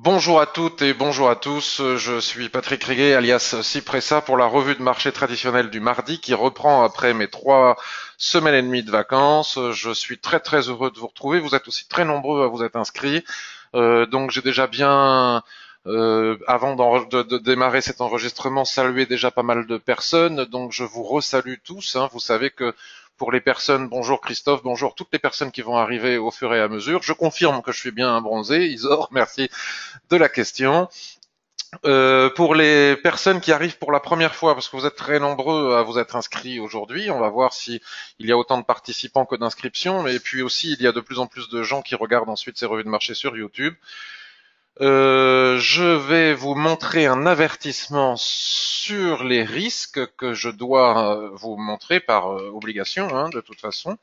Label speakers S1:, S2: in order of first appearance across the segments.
S1: Bonjour à toutes et bonjour à tous, je suis Patrick Riguet alias Cipressa pour la revue de marché traditionnelle du mardi qui reprend après mes 3 semaines et demie de vacances. Je suis très heureux de vous retrouver, vous êtes aussi très nombreux à vous être inscrits. Donc j'ai déjà bien, avant de démarrer cet enregistrement, salué déjà pas mal de personnes, donc je vous resalue tous, hein. Vous savez que pour les personnes, bonjour Christophe, bonjour toutes les personnes qui vont arriver au fur et à mesure. Je confirme que je suis bien bronzé, Isor, merci de la question. Pour les personnes qui arrivent pour la première fois, parce que vous êtes très nombreux à vous être inscrits aujourd'hui, on va voir si il y a autant de participants que d'inscriptions, et puis aussi il y a de plus en plus de gens qui regardent ensuite ces revues de marché sur YouTube. Je vais vous montrer un avertissement sur les risques que je dois vous montrer par obligation, hein, de toute façon.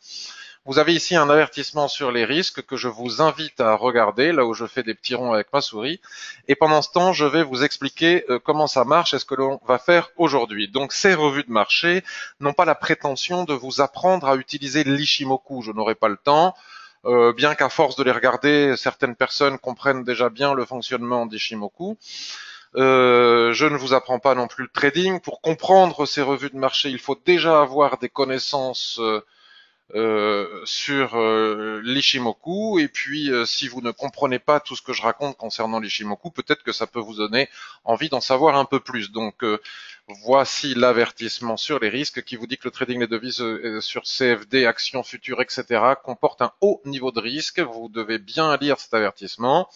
S1: Vous avez ici un avertissement sur les risques que je vous invite à regarder, là où je fais des petits ronds avec ma souris. Et pendant ce temps, je vais vous expliquer comment ça marche et ce que l'on va faire aujourd'hui. Donc ces revues de marché n'ont pas la prétention de vous apprendre à utiliser l'Ishimoku. Je n'aurai pas le temps. Bien qu'à force de les regarder, certaines personnes comprennent déjà bien le fonctionnement d'Ishimoku. Je ne vous apprends pas non plus le trading. Pour comprendre ces revues de marché, il faut déjà avoir des connaissances sur l'Ishimoku. Et puis, si vous ne comprenez pas tout ce que je raconte concernant l'Ishimoku, peut-être que ça peut vous donner envie d'en savoir un peu plus. Donc, voici l'avertissement sur les risques qui vous dit que le trading des devises sur CFD, actions futures, etc. comporte un haut niveau de risque. Vous devez bien lire cet avertissement.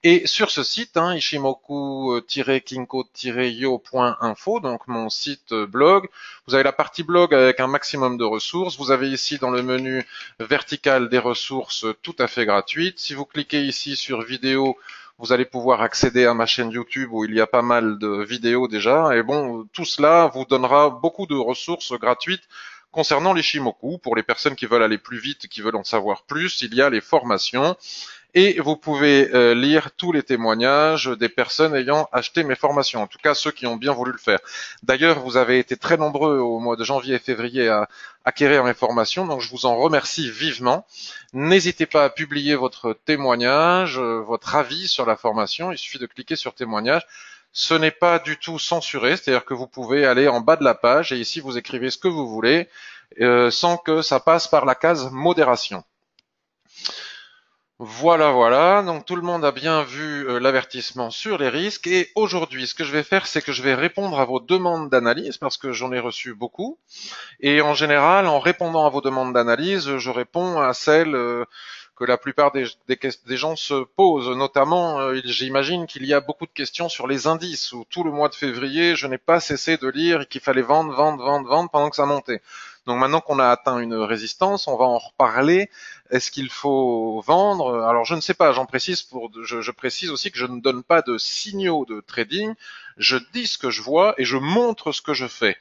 S1: Et sur ce site, hein, ishimoku-kinko-yo.info, donc mon site blog, vous avez la partie blog avec un maximum de ressources. Vous avez ici dans le menu vertical des ressources tout à fait gratuites. Si vous cliquez ici sur vidéo, vous allez pouvoir accéder à ma chaîne YouTube où il y a pas mal de vidéos déjà. Et bon, tout cela vous donnera beaucoup de ressources gratuites concernant l'Ishimoku. Pour les personnes qui veulent aller plus vite, qui veulent en savoir plus, il y a les formations. Et vous pouvez lire tous les témoignages des personnes ayant acheté mes formations, en tout cas ceux qui ont bien voulu le faire. D'ailleurs, vous avez été très nombreux au mois de janvier et février à acquérir mes formations, donc je vous en remercie vivement. N'hésitez pas à publier votre témoignage, votre avis sur la formation, il suffit de cliquer sur témoignage. Ce n'est pas du tout censuré, c'est-à-dire que vous pouvez aller en bas de la page et ici vous écrivez ce que vous voulez sans que ça passe par la case modération. Voilà. Donc tout le monde a bien vu l'avertissement sur les risques. Et aujourd'hui, ce que je vais faire, c'est que je vais répondre à vos demandes d'analyse parce que j'en ai reçu beaucoup. Et en général, en répondant à vos demandes d'analyse, je réponds à celles que la plupart des gens se posent. Notamment, j'imagine qu'il y a beaucoup de questions sur les indices, où tout le mois de février, je n'ai pas cessé de lire qu'il fallait vendre pendant que ça montait. Donc maintenant qu'on a atteint une résistance, on va en reparler. Est-ce qu'il faut vendre? Alors je ne sais pas, je précise aussi que je ne donne pas de signaux de trading, je dis ce que je vois et je montre ce que je fais.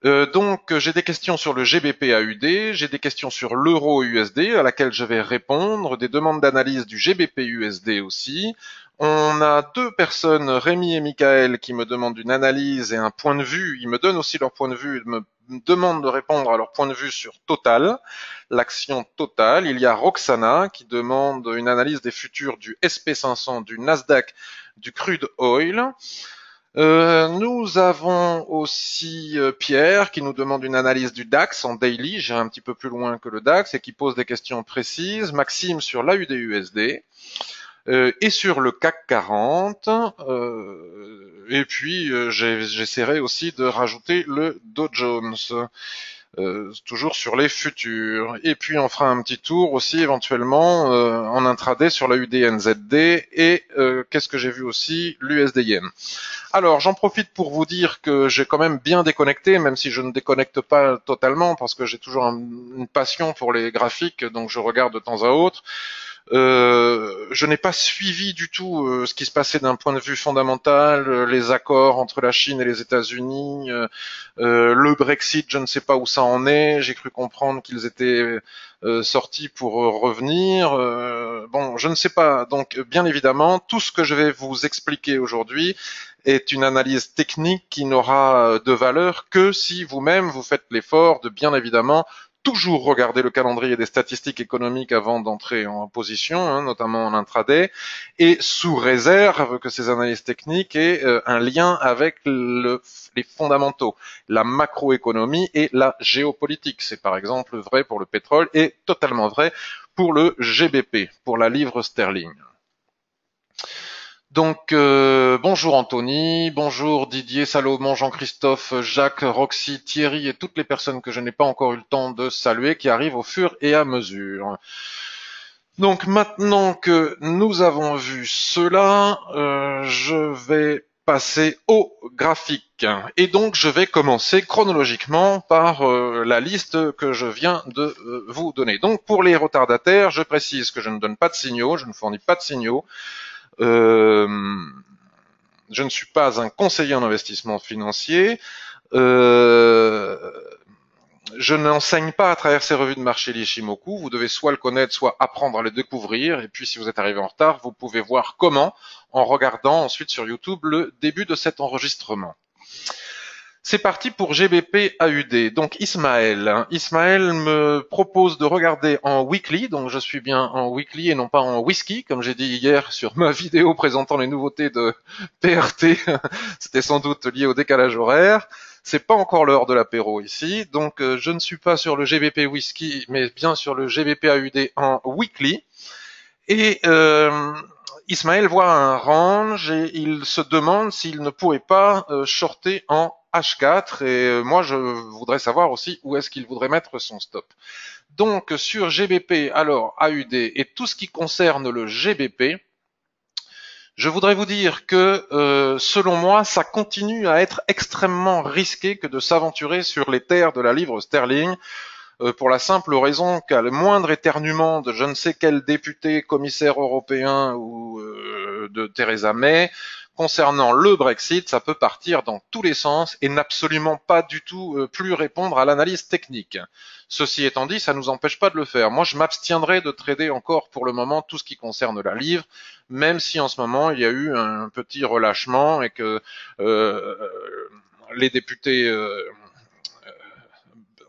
S1: Donc j'ai des questions sur le GBP AUD, j'ai des questions sur l'euro USD à laquelle je vais répondre, des demandes d'analyse du GBP USD aussi. On a deux personnes, Rémi et Michael, qui me demandent une analyse et un point de vue. Ils me donnent aussi leur point de vue, ils me demandent de répondre à leur point de vue sur Total, l'action Total. Il y a Roxana qui demande une analyse des futurs du SP500, du Nasdaq, du crude oil. Nous avons aussi Pierre qui nous demande une analyse du DAX en daily, j'irai un petit peu plus loin que le DAX et qui pose des questions précises. Maxime sur l'AUD-USD et sur le CAC 40. Et puis j'essaierai aussi de rajouter le Dow Jones. Toujours sur les futurs. Et puis on fera un petit tour aussi éventuellement en intraday sur la UDNZD et qu'est-ce que j'ai vu aussi, l'USD Yen. Alors j'en profite pour vous dire que j'ai quand même bien déconnecté, même si je ne déconnecte pas totalement parce que j'ai toujours une passion pour les graphiques, donc je regarde de temps à autre. Je n'ai pas suivi du tout ce qui se passait d'un point de vue fondamental, les accords entre la Chine et les États-Unis, le Brexit, je ne sais pas où ça en est. J'ai cru comprendre qu'ils étaient sortis pour revenir. Bon, je ne sais pas. Donc, bien évidemment, tout ce que je vais vous expliquer aujourd'hui est une analyse technique qui n'aura de valeur que si vous-même vous faites l'effort de bien évidemment toujours regarder le calendrier des statistiques économiques avant d'entrer en position, hein, notamment en intraday, et sous réserve que ces analyses techniques aient un lien avec les fondamentaux, la macroéconomie et la géopolitique. C'est par exemple vrai pour le pétrole et totalement vrai pour le GBP, pour la livre sterling. Donc, bonjour Anthony, bonjour Didier, Salomon, Jean-Christophe, Jacques, Roxy, Thierry et toutes les personnes que je n'ai pas encore eu le temps de saluer qui arrivent au fur et à mesure. Donc maintenant que nous avons vu cela, je vais passer au graphique. Et donc je vais commencer chronologiquement par la liste que je viens de vous donner. Donc pour les retardataires, je précise que je ne donne pas de signaux, je ne fournis pas de signaux. Je ne suis pas un conseiller en investissement financier. Je n'enseigne pas à travers ces revues de marché l'Ishimoku. Vous devez soit le connaître, soit apprendre à le découvrir. Et puis, si vous êtes arrivé en retard, vous pouvez voir comment en regardant ensuite sur YouTube le début de cet enregistrement. C'est parti pour GBP AUD. Donc Ismaël. Ismaël me propose de regarder en weekly. Donc je suis bien en weekly et non pas en whisky, comme j'ai dit hier sur ma vidéo présentant les nouveautés de PRT. C'était sans doute lié au décalage horaire. C'est pas encore l'heure de l'apéro ici. Donc je ne suis pas sur le GBP whisky, mais bien sur le GBP AUD en weekly. Et Ismaël voit un range et il se demande s'il ne pourrait pas shorter en H4 et moi je voudrais savoir aussi où est-ce qu'il voudrait mettre son stop. Donc sur GBP, alors AUD et tout ce qui concerne le GBP, je voudrais vous dire que selon moi, ça continue à être extrêmement risqué que de s'aventurer sur les terres de la livre sterling. Pour la simple raison qu'à le moindre éternuement de je ne sais quel député, commissaire européen ou de Theresa May, concernant le Brexit, ça peut partir dans tous les sens et n'absolument pas du tout plus répondre à l'analyse technique. Ceci étant dit, ça ne nous empêche pas de le faire. Moi, je m'abstiendrai de trader encore pour le moment tout ce qui concerne la livre, même si en ce moment, il y a eu un petit relâchement et que les députés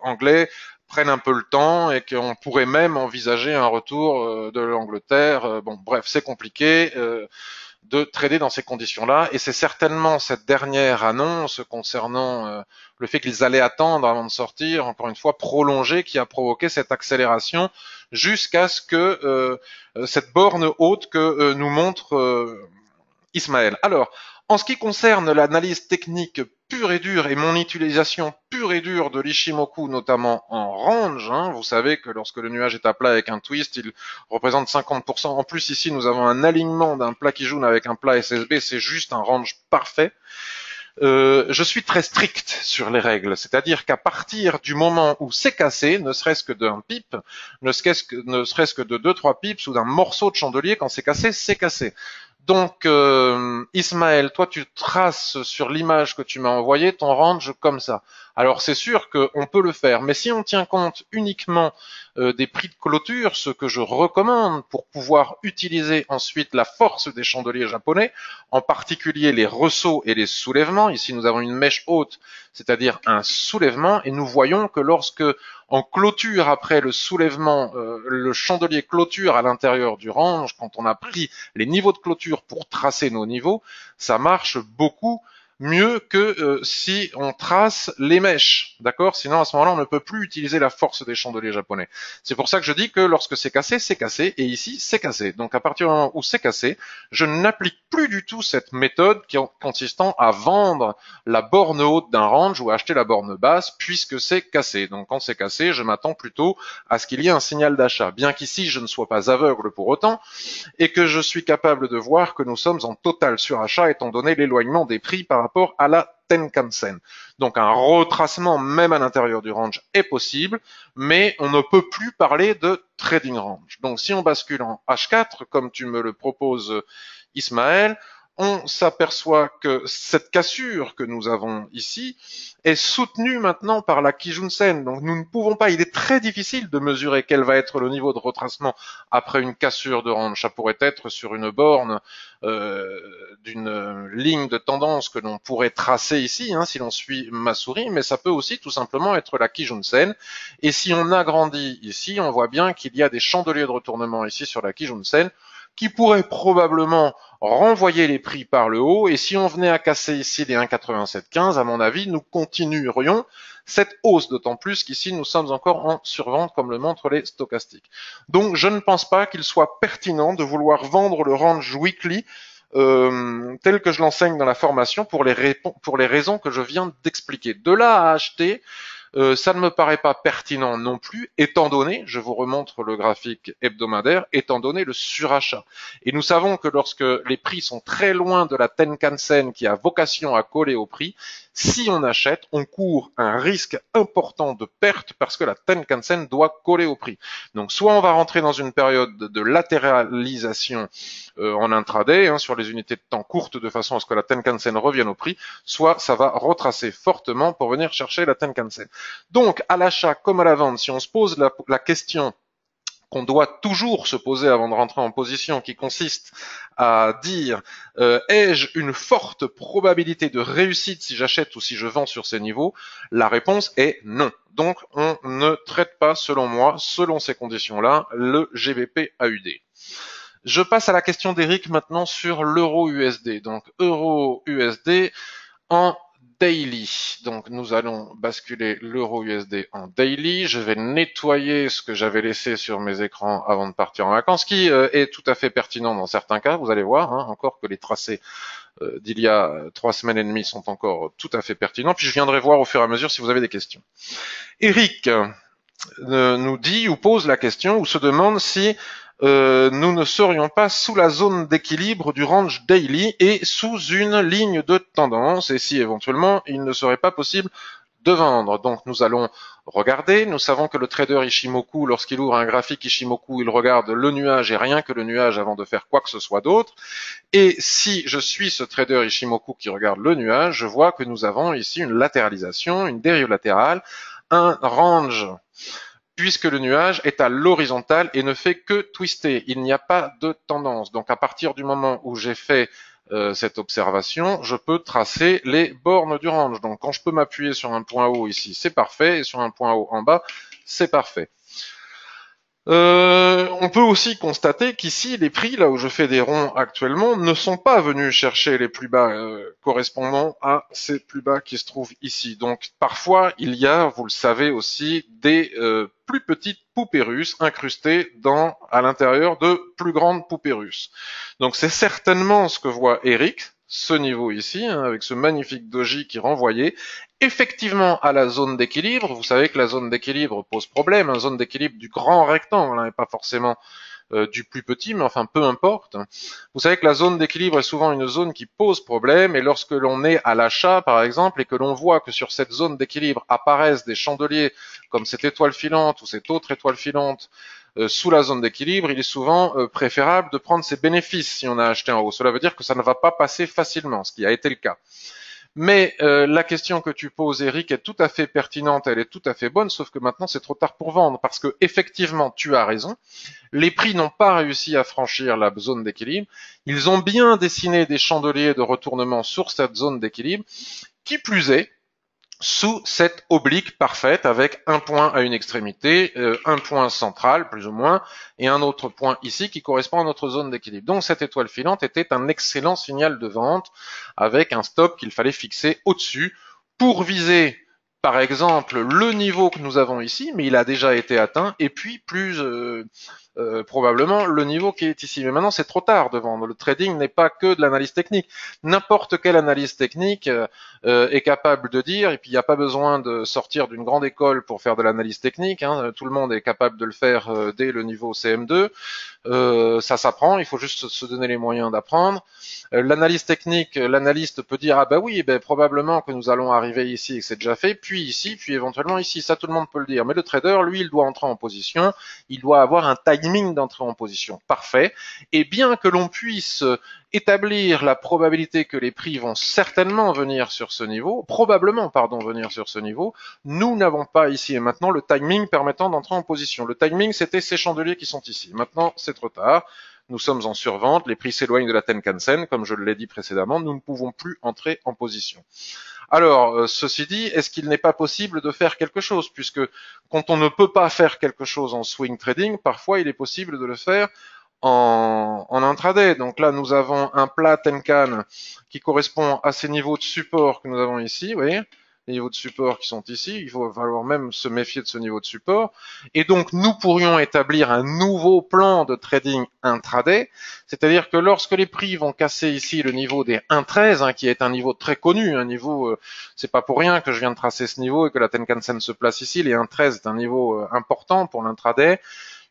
S1: anglais prennent un peu le temps et qu'on pourrait même envisager un retour de l'Angleterre. Bon, bref, c'est compliqué de trader dans ces conditions-là et c'est certainement cette dernière annonce concernant le fait qu'ils allaient attendre avant de sortir, encore une fois prolongée, qui a provoqué cette accélération jusqu'à ce que cette borne haute que nous montre Ismaël. Alors, en ce qui concerne l'analyse technique pure et dure et mon utilisation pure et dure de l'Ishimoku, notamment en range, hein, vous savez que lorsque le nuage est à plat avec un twist, il représente 50%. En plus, ici, nous avons un alignement d'un plat qui joue avec un plat SSB, c'est juste un range parfait. Je suis très strict sur les règles, c'est-à-dire qu'à partir du moment où c'est cassé, ne serait-ce que d'un pipe, ne serait-ce que de 2-3 pips ou d'un morceau de chandelier, quand c'est cassé, c'est cassé. Donc, Ismaël, toi, tu traces sur l'image que tu m'as envoyée ton range comme ça. Alors, c'est sûr qu'on peut le faire, mais si on tient compte uniquement des prix de clôture, ce que je recommande pour pouvoir utiliser ensuite la force des chandeliers japonais, en particulier les ressauts et les soulèvements. Ici, nous avons une mèche haute, c'est-à-dire un soulèvement, et nous voyons que lorsque en clôture après le soulèvement, le chandelier clôture à l'intérieur du range, quand on a pris les niveaux de clôture pour tracer nos niveaux, ça marche beaucoup mieux que si on trace les mèches, d'accord? Sinon, à ce moment-là, on ne peut plus utiliser la force des chandeliers japonais. C'est pour ça que je dis que lorsque c'est cassé, et ici, c'est cassé. Donc, à partir du moment où c'est cassé, je n'applique plus du tout cette méthode consistant à vendre la borne haute d'un range ou acheter la borne basse, puisque c'est cassé. Donc, quand c'est cassé, je m'attends plutôt à ce qu'il y ait un signal d'achat. Bien qu'ici, je ne sois pas aveugle pour autant, et que je suis capable de voir que nous sommes en total surachat étant donné l'éloignement des prix par rapport à la Tenkan-sen. Donc un retracement même à l'intérieur du range est possible, mais on ne peut plus parler de trading range. Donc si on bascule en H4, comme tu me le proposes Ismaël, on s'aperçoit que cette cassure que nous avons ici est soutenue maintenant par la Kijun-sen. Donc nous ne pouvons pas, il est très difficile de mesurer quel va être le niveau de retracement après une cassure de range. Ça pourrait être sur une borne d'une ligne de tendance que l'on pourrait tracer ici, hein, si l'on suit ma souris, mais ça peut aussi tout simplement être la Kijun-sen. Et si on agrandit ici, on voit bien qu'il y a des chandeliers de retournement ici sur la Kijun-sen qui pourraient probablement renvoyer les prix par le haut. Et si on venait à casser ici les 1,8715, à mon avis, nous continuerions cette hausse, d'autant plus qu'ici nous sommes encore en survente comme le montrent les stochastiques. Donc je ne pense pas qu'il soit pertinent de vouloir vendre le range weekly tel que je l'enseigne dans la formation pour les raisons que je viens d'expliquer. De là à acheter, ça ne me paraît pas pertinent non plus, étant donné, je vous remontre le graphique hebdomadaire, étant donné le surachat. Et nous savons que lorsque les prix sont très loin de la Tenkan-sen qui a vocation à coller au prix, si on achète, on court un risque important de perte parce que la Tenkan-sen doit coller au prix. Donc soit on va rentrer dans une période de latéralisation en intraday, hein, sur les unités de temps courtes de façon à ce que la Tenkan-sen revienne au prix, soit ça va retracer fortement pour venir chercher la Tenkan-sen. Donc, à l'achat comme à la vente, si on se pose la question qu'on doit toujours se poser avant de rentrer en position, qui consiste à dire ai-je une forte probabilité de réussite si j'achète ou si je vends sur ces niveaux, la réponse est non. Donc, on ne traite pas, selon moi, selon ces conditions-là, le GBP AUD. Je passe à la question d'Eric maintenant sur l'euro USD. Donc, euro USD en daily. Donc nous allons basculer l'euro USD en daily. Je vais nettoyer ce que j'avais laissé sur mes écrans avant de partir en vacances, qui est tout à fait pertinent dans certains cas. Vous allez voir, hein, encore que les tracés d'il y a 3 semaines et demie sont encore tout à fait pertinents. Puis je viendrai voir au fur et à mesure si vous avez des questions. Eric nous dit ou pose la question ou se demande si nous ne serions pas sous la zone d'équilibre du range daily et sous une ligne de tendance, et si éventuellement il ne serait pas possible de vendre. Donc nous allons regarder, nous savons que le trader Ishimoku, lorsqu'il ouvre un graphique Ishimoku, il regarde le nuage et rien que le nuage avant de faire quoi que ce soit d'autre. Et si je suis ce trader Ishimoku qui regarde le nuage, je vois que nous avons ici une latéralisation, une dérive latérale, un range, puisque le nuage est à l'horizontale et ne fait que twister. Il n'y a pas de tendance. Donc à partir du moment où j'ai fait cette observation, je peux tracer les bornes du range. Donc quand je peux m'appuyer sur un point haut ici, c'est parfait, et sur un point haut en bas, c'est parfait. On peut aussi constater qu'ici, les prix, là où je fais des ronds actuellement, ne sont pas venus chercher les plus bas correspondant à ces plus bas qui se trouvent ici. Donc parfois, il y a, vous le savez aussi, des plus petites poupées russes incrustées à l'intérieur de plus grandes poupées russes. Donc c'est certainement ce que voit Eric, ce niveau ici, hein, avec ce magnifique doji qui renvoyait effectivement à la zone d'équilibre. Vous savez que la zone d'équilibre pose problème, une zone d'équilibre du grand rectangle, hein, et pas forcément du plus petit, mais enfin peu importe. Vous savez que la zone d'équilibre est souvent une zone qui pose problème, et lorsque l'on est à l'achat par exemple, et que l'on voit que sur cette zone d'équilibre apparaissent des chandeliers comme cette étoile filante ou cette autre étoile filante sous la zone d'équilibre, il est souvent préférable de prendre ses bénéfices si on a acheté en haut. Cela veut dire que ça ne va pas passer facilement, ce qui a été le cas. Mais la question que tu poses, Eric, est tout à fait pertinente, elle est tout à fait bonne, sauf que maintenant c'est trop tard pour vendre, parce que effectivement, tu as raison, les prix n'ont pas réussi à franchir la zone d'équilibre, ils ont bien dessiné des chandeliers de retournement sur cette zone d'équilibre, qui plus est, sous cette oblique parfaite avec un point à une extrémité, un point central plus ou moins, et un autre point ici qui correspond à notre zone d'équilibre. Donc cette étoile filante était un excellent signal de vente avec un stop qu'il fallait fixer au-dessus pour viser par exemple le niveau que nous avons ici, mais il a déjà été atteint, et puis plus probablement le niveau qui est ici. Mais maintenant, c'est trop tard de vendre. Le trading n'est pas que de l'analyse technique. N'importe quelle analyse technique est capable de dire, et puis il n'y a pas besoin de sortir d'une grande école pour faire de l'analyse technique, hein, tout le monde est capable de le faire dès le niveau CM2, ça s'apprend, il faut juste se donner les moyens d'apprendre. L'analyse technique, l'analyste peut dire, ah bah oui, ben, probablement que nous allons arriver ici et que c'est déjà fait, puis ici, puis éventuellement ici, ça tout le monde peut le dire. Mais le trader, lui, il doit entrer en position, il doit avoir un timing timing d'entrée en position parfait, et bien que l'on puisse établir la probabilité que les prix vont certainement venir sur ce niveau, probablement, pardon, venir sur ce niveau, nous n'avons pas ici et maintenant le timing permettant d'entrer en position. Le timing, c'était ces chandeliers qui sont ici. Maintenant, c'est trop tard. Nous sommes en survente, les prix s'éloignent de la Tenkan-sen, comme je l'ai dit précédemment, nous ne pouvons plus entrer en position. Alors, ceci dit, est-ce qu'il n'est pas possible de faire quelque chose, puisque quand on ne peut pas faire quelque chose en swing trading, parfois il est possible de le faire en intraday. Donc là, nous avons un plat Tenkan qui correspond à ces niveaux de support que nous avons ici, vous voyez, les niveaux de support qui sont ici, il va falloir même se méfier de ce niveau de support. Et donc, nous pourrions établir un nouveau plan de trading intraday, c'est-à-dire que lorsque les prix vont casser ici le niveau des 1,13, hein, qui est un niveau très connu, un niveau, c'est pas pour rien que je viens de tracer ce niveau et que la Tenkan-sen se place ici, les 1,13 est un niveau important pour l'intraday.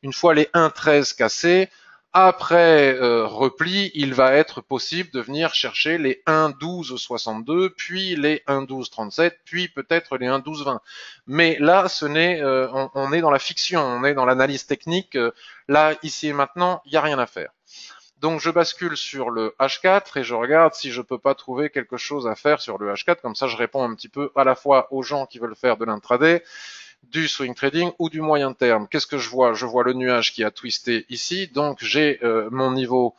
S1: Une fois les 1,13 cassés, après repli, il va être possible de venir chercher les 1,1262, puis les 1,1237, puis peut-être les 1,1220. Mais là, on est dans la fiction, on est dans l'analyse technique. Là, ici et maintenant, il n'y a rien à faire. Donc je bascule sur le H4 et je regarde si je peux pas trouver quelque chose à faire sur le H4. Comme ça, je réponds un petit peu à la fois aux gens qui veulent faire de l'intraday, du swing trading ou du moyen terme. Qu'est-ce que je vois? Je vois le nuage qui a twisté ici, donc j'ai mon niveau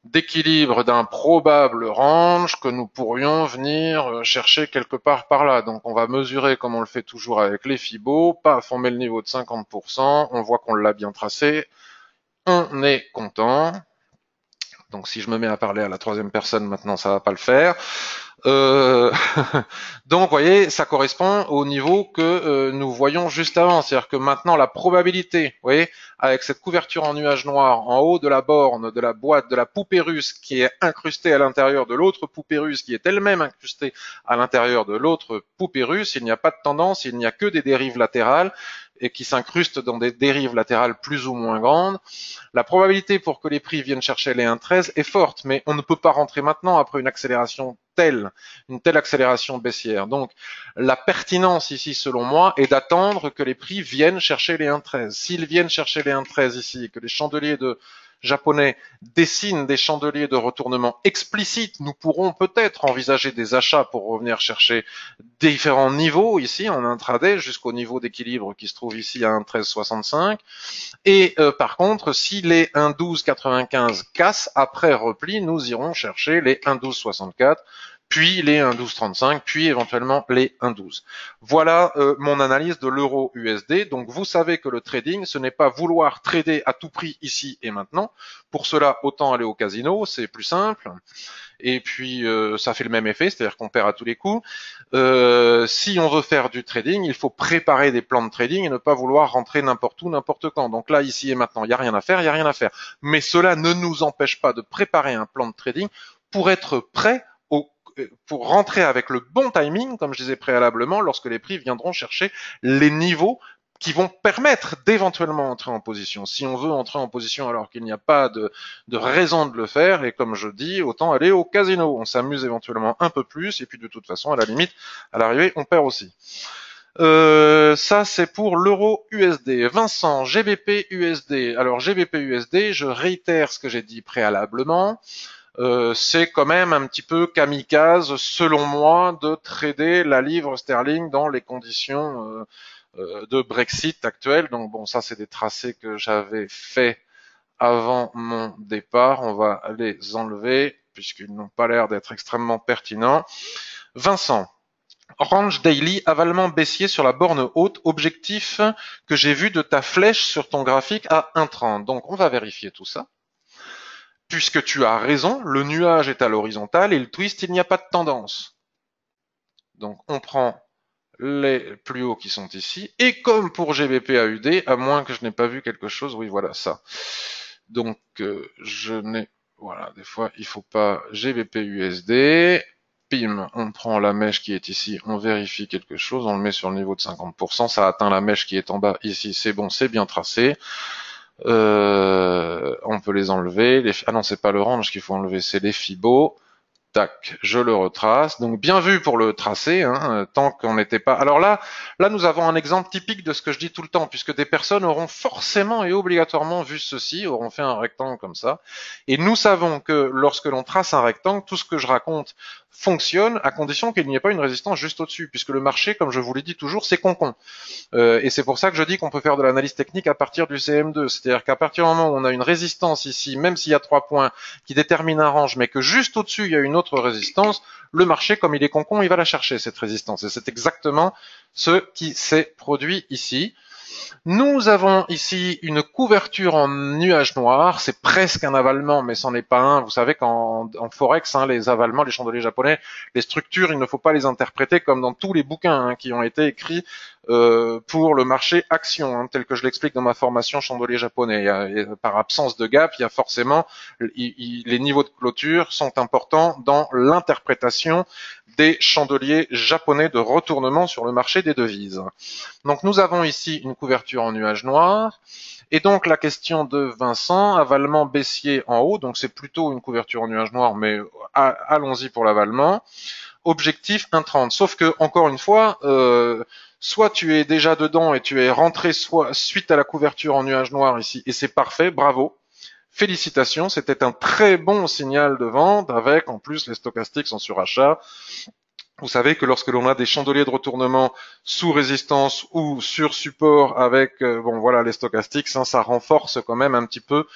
S1: d'équilibre d'un probable range que nous pourrions venir chercher quelque part par là. Donc on va mesurer comme on le fait toujours avec les Fibo, paf, on met le niveau de 50%, on voit qu'on l'a bien tracé, on est content. Donc si je me mets à parler à la troisième personne maintenant, ça va pas le faire. Donc, vous voyez, ça correspond au niveau que nous voyons juste avant. C'est-à-dire que maintenant, la probabilité, vous voyez, avec cette couverture en nuage noir en haut de la borne, de la boîte, de la poupée russe qui est incrustée à l'intérieur de l'autre poupée russe qui est elle-même incrustée à l'intérieur de l'autre poupée russe, il n'y a pas de tendance, il n'y a que des dérives latérales et qui s'incrustent dans des dérives latérales plus ou moins grandes. La probabilité pour que les prix viennent chercher les 1,13 est forte, mais on ne peut pas rentrer maintenant après une accélération une telle accélération baissière. Donc, la pertinence ici, selon moi, est d'attendre que les prix viennent chercher les 1,13. S'ils viennent chercher les 1,13 ici, et que les chandeliers japonais dessinent des chandeliers de retournement explicites, nous pourrons peut-être envisager des achats pour revenir chercher différents niveaux ici en intraday jusqu'au niveau d'équilibre qui se trouve ici à 1,1365. Et par contre, si les 1,1295 cassent, après repli, nous irons chercher les 1,1264, puis les 1,1235, puis éventuellement les 1,12. Voilà mon analyse de l'euro USD. Donc vous savez que le trading, ce n'est pas vouloir trader à tout prix ici et maintenant. Pour cela, autant aller au casino, c'est plus simple. Et puis ça fait le même effet, c'est-à-dire qu'on perd à tous les coups. Si on veut faire du trading, il faut préparer des plans de trading et ne pas vouloir rentrer n'importe où, n'importe quand. Donc là, ici et maintenant, il n'y a rien à faire, il n'y a rien à faire. Mais cela ne nous empêche pas de préparer un plan de trading pour être prêt pour rentrer avec le bon timing, comme je disais préalablement, lorsque les prix viendront chercher les niveaux qui vont permettre d'éventuellement entrer en position. Si on veut entrer en position alors qu'il n'y a pas de raison de le faire, et comme je dis, autant aller au casino. On s'amuse éventuellement un peu plus, et puis de toute façon, à la limite, à l'arrivée, on perd aussi. Ça, c'est pour l'euro USD. Vincent, GBP USD. Alors, GBP USD, je réitère ce que j'ai dit préalablement. C'est quand même un petit peu kamikaze, selon moi, de trader la livre sterling dans les conditions de Brexit actuelles. Donc bon, ça c'est des tracés que j'avais fait avant mon départ. On va les enlever puisqu'ils n'ont pas l'air d'être extrêmement pertinents. Vincent, range daily, avalement baissier sur la borne haute, objectif que j'ai vu de ta flèche sur ton graphique à 1,30. Donc on va vérifier tout ça. Puisque tu as raison, le nuage est à l'horizontale et le twist, il n'y a pas de tendance. Donc on prend les plus hauts qui sont ici, et comme pour GBP AUD, à moins que je n'ai pas vu quelque chose, oui voilà ça. Donc je n'ai, voilà, des fois il faut pas GBP USD, pim, on prend la mèche qui est ici, on vérifie quelque chose, on le met sur le niveau de 50%, ça atteint la mèche qui est en bas ici, c'est bon, c'est bien tracé. On peut les enlever. Ah non, c'est pas le range qu'il faut enlever, c'est les Fibo. Tac, je le retrace. Donc bien vu pour le tracé, hein, tant qu'on n'était pas. Alors là, nous avons un exemple typique de ce que je dis tout le temps, puisque des personnes auront forcément et obligatoirement vu ceci, auront fait un rectangle comme ça. Et nous savons que lorsque l'on trace un rectangle, tout ce que je raconte fonctionne à condition qu'il n'y ait pas une résistance juste au-dessus, puisque le marché, comme je vous l'ai dit toujours, c'est concon. Et c'est pour ça que je dis qu'on peut faire de l'analyse technique à partir du CM2. C'est-à-dire qu'à partir du moment où on a une résistance ici, même s'il y a 3 points qui déterminent un range, mais que juste au-dessus, il y a une autre résistance, le marché, comme il est concon, il va la chercher, cette résistance. Et c'est exactement ce qui s'est produit ici. Nous avons ici une couverture en nuage noir, c'est presque un avalement, mais c'en est pas un. Vous savez qu'en Forex, les avalements, les chandeliers japonais, les structures, il ne faut pas les interpréter comme dans tous les bouquins qui ont été écrits pour le marché action, tel que je l'explique dans ma formation chandelier japonais. Par absence de gap, il y a forcément les niveaux de clôture sont importants dans l'interprétation des chandeliers japonais de retournement sur le marché des devises. Donc nous avons ici une couverture en nuage noir, et donc la question de Vincent, avalement baissier en haut, donc c'est plutôt une couverture en nuage noir, mais allons-y pour l'avalement. Objectif 1,30. Sauf que, encore une fois, soit tu es déjà dedans et tu es rentré suite à la couverture en nuage noir ici, et c'est parfait, bravo. Félicitations, c'était un très bon signal de vente avec en plus les stochastiques en surachat. Vous savez que lorsque l'on a des chandeliers de retournement sous résistance ou sur support avec bon voilà les stochastiques, ça renforce quand même un petit peu,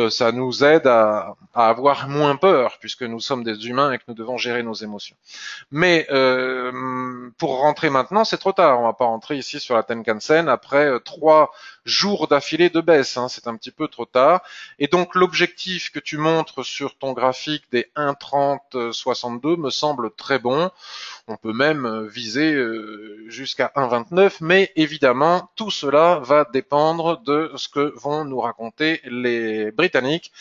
S1: ça nous aide à avoir moins peur puisque nous sommes des humains et que nous devons gérer nos émotions. Mais pour rentrer maintenant, c'est trop tard. On va pas rentrer ici sur la Tenkan-sen après 3 jours d'affilée de baisse. C'est un petit peu trop tard. Et donc l'objectif que tu montres sur ton graphique des 1,30-62 me semble très bon. On peut même viser jusqu'à 1,29, mais évidemment, tout cela va dépendre de ce que vont nous raconter les Britanniques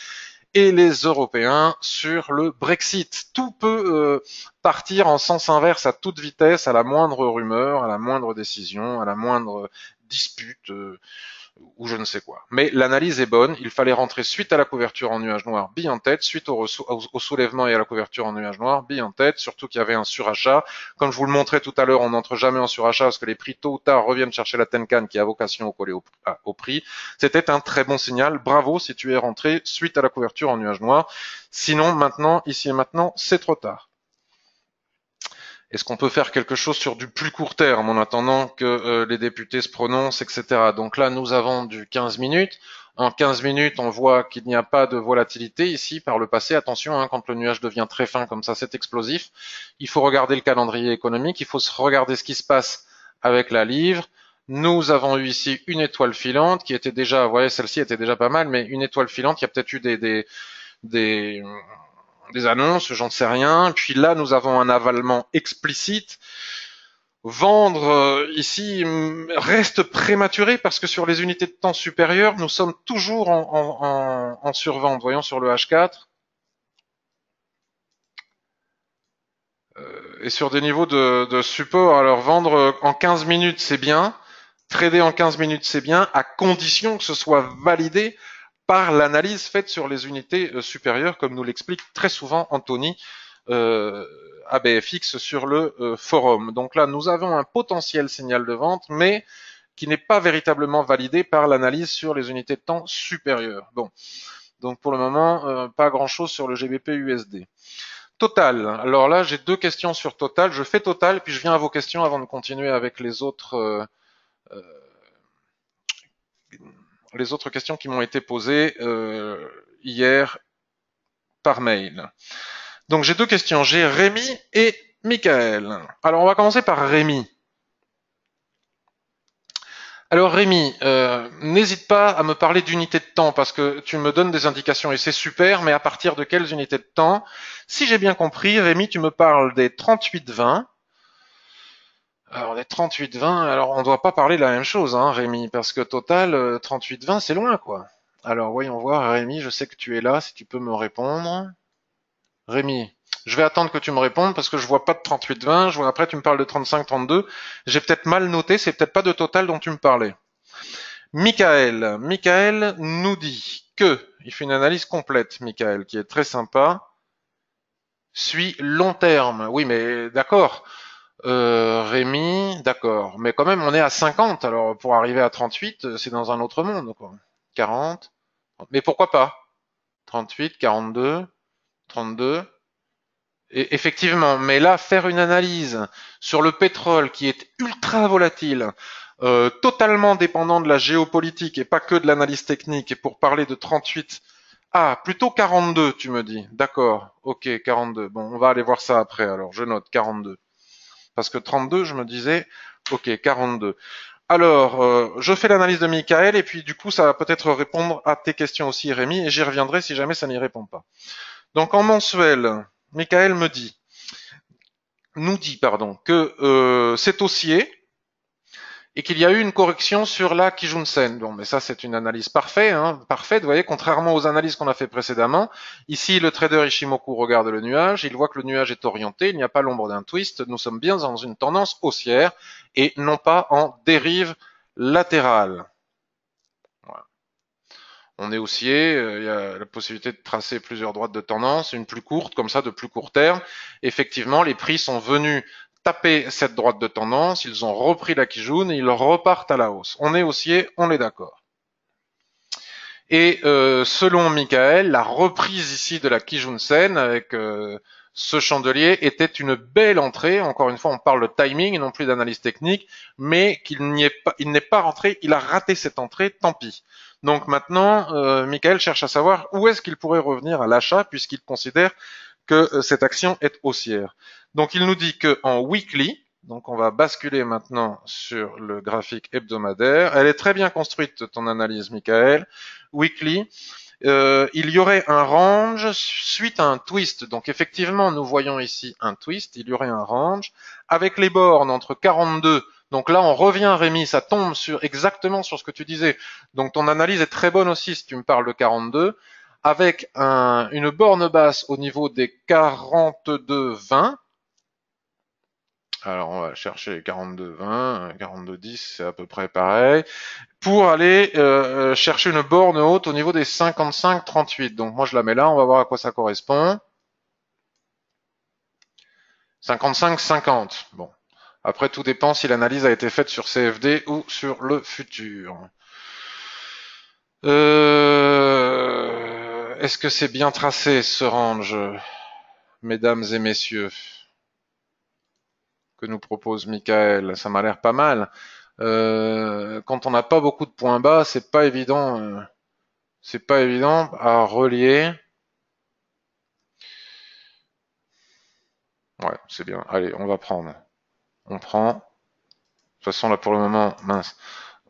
S1: et les Européens sur le Brexit. Tout peut partir en sens inverse à toute vitesse, à la moindre rumeur, à la moindre décision, à la moindre dispute ou je ne sais quoi. Mais l'analyse est bonne, il fallait rentrer suite à la couverture en nuage noir, bille en tête, suite au soulèvement et à la couverture en nuage noir, bille en tête, surtout qu'il y avait un surachat. Comme je vous le montrais tout à l'heure, on n'entre jamais en surachat parce que les prix tôt ou tard reviennent chercher la Tenkan qui a vocation au coller au prix. C'était un très bon signal, bravo si tu es rentré suite à la couverture en nuage noir. Sinon, maintenant, ici et maintenant, c'est trop tard. Est-ce qu'on peut faire quelque chose sur du plus court terme en attendant que les députés se prononcent, etc. Donc là, nous avons du 15 minutes. En 15 minutes, on voit qu'il n'y a pas de volatilité ici par le passé. Attention, quand le nuage devient très fin comme ça, c'est explosif. Il faut regarder le calendrier économique, il faut regarder ce qui se passe avec la livre. Nous avons eu ici une étoile filante qui était déjà, vous voyez, celle-ci était déjà pas mal, mais une étoile filante, il y a peut-être eu des annonces, j'en sais rien. Puis là, nous avons un avalement explicite. Vendre ici reste prématuré parce que sur les unités de temps supérieures, nous sommes toujours en survente. Voyons sur le H4. Et sur des niveaux de support, alors vendre en 15 minutes, c'est bien. Trader en 15 minutes, c'est bien, à condition que ce soit validé par l'analyse faite sur les unités supérieures, comme nous l'explique très souvent Anthony ABFX sur le forum. Donc là, nous avons un potentiel signal de vente, mais qui n'est pas véritablement validé par l'analyse sur les unités de temps supérieures. Bon, donc pour le moment, pas grand-chose sur le GBP USD. Total. Alors là, j'ai 2 questions sur Total. Je fais Total, puis je viens à vos questions avant de continuer avec les autres questions qui m'ont été posées hier par mail. Donc j'ai 2 questions. J'ai Rémi et Michael. Alors on va commencer par Rémi. Alors Rémi, n'hésite pas à me parler d'unités de temps parce que tu me donnes des indications et c'est super, mais à partir de quelles unités de temps? Si j'ai bien compris, Rémi, tu me parles des 38-20. Alors les 38-20, alors on ne doit pas parler de la même chose, Rémi, parce que total, 38-20, c'est loin, quoi. Alors voyons voir, Rémi, je sais que tu es là, si tu peux me répondre. Rémi, je vais attendre que tu me répondes parce que je vois pas de 38-20, je vois après tu me parles de 35-32. J'ai peut-être mal noté, c'est peut-être pas de total dont tu me parlais. Michael nous dit que, il fait une analyse complète, Michael, qui est très sympa. suit long terme. Oui, mais d'accord. Rémi, d'accord. Mais quand même, on est à 50. Alors, pour arriver à 38, c'est dans un autre monde, quoi. 40. Mais pourquoi pas? 38, 42, 32. Et effectivement, mais là, faire une analyse sur le pétrole qui est ultra volatile, totalement dépendant de la géopolitique et pas que de l'analyse technique, et pour parler de 38, ah, plutôt 42, tu me dis. D'accord, ok, 42. Bon, on va aller voir ça après, alors je note 42. Parce que 32, je me disais, ok, 42. Alors, je fais l'analyse de Michael, et puis du coup, ça va peut-être répondre à tes questions aussi, Rémi, et j'y reviendrai si jamais ça n'y répond pas. Donc en mensuel, Michael nous dit pardon, que c'est haussier et qu'il y a eu une correction sur la Kijun-sen. Bon, mais ça c'est une analyse parfaite, hein, parfaite. Vous voyez, contrairement aux analyses qu'on a fait précédemment, ici le trader Ishimoku regarde le nuage, il voit que le nuage est orienté, il n'y a pas l'ombre d'un twist. Nous sommes bien dans une tendance haussière et non pas en dérive latérale. Voilà. On est haussier, il y a la possibilité de tracer plusieurs droites de tendance, une plus courte, comme ça, de plus court terme. Effectivement, les prix sont venus taper cette droite de tendance, ils ont repris la Kijun et ils repartent à la hausse. On est haussier, on est d'accord. Et selon Michael, la reprise ici de la Kijun-sen avec ce chandelier était une belle entrée. Encore une fois, on parle de timing et non plus d'analyse technique, mais il n'est pas rentré, il a raté cette entrée, tant pis. Donc maintenant, Michael cherche à savoir où est-ce qu'il pourrait revenir à l'achat puisqu'il considère que cette action est haussière. Donc il nous dit que en weekly, donc on va basculer maintenant sur le graphique hebdomadaire. Elle est très bien construite ton analyse, Michael. Weekly, il y aurait un range suite à un twist. Donc effectivement, nous voyons ici un twist, il y aurait un range avec les bornes entre 42. Donc là, on revient, Rémi, ça tombe exactement sur ce que tu disais. Donc ton analyse est très bonne aussi si tu me parles de 42, avec une borne basse au niveau des 42,20. Alors on va chercher 42,20, 42,10, c'est à peu près pareil pour aller chercher une borne haute au niveau des 55,38. Donc moi je la mets là, on va voir à quoi ça correspond. 55,50. Bon. Après tout dépend si l'analyse a été faite sur CFD ou sur le futur. Est-ce que c'est bien tracé ce range, mesdames et messieurs, que nous propose Michael? Ça m'a l'air pas mal. Quand on n'a pas beaucoup de points bas, c'est pas évident à relier. Ouais, c'est bien. Allez, on va prendre. On prend. De toute façon, là, pour le moment, mince.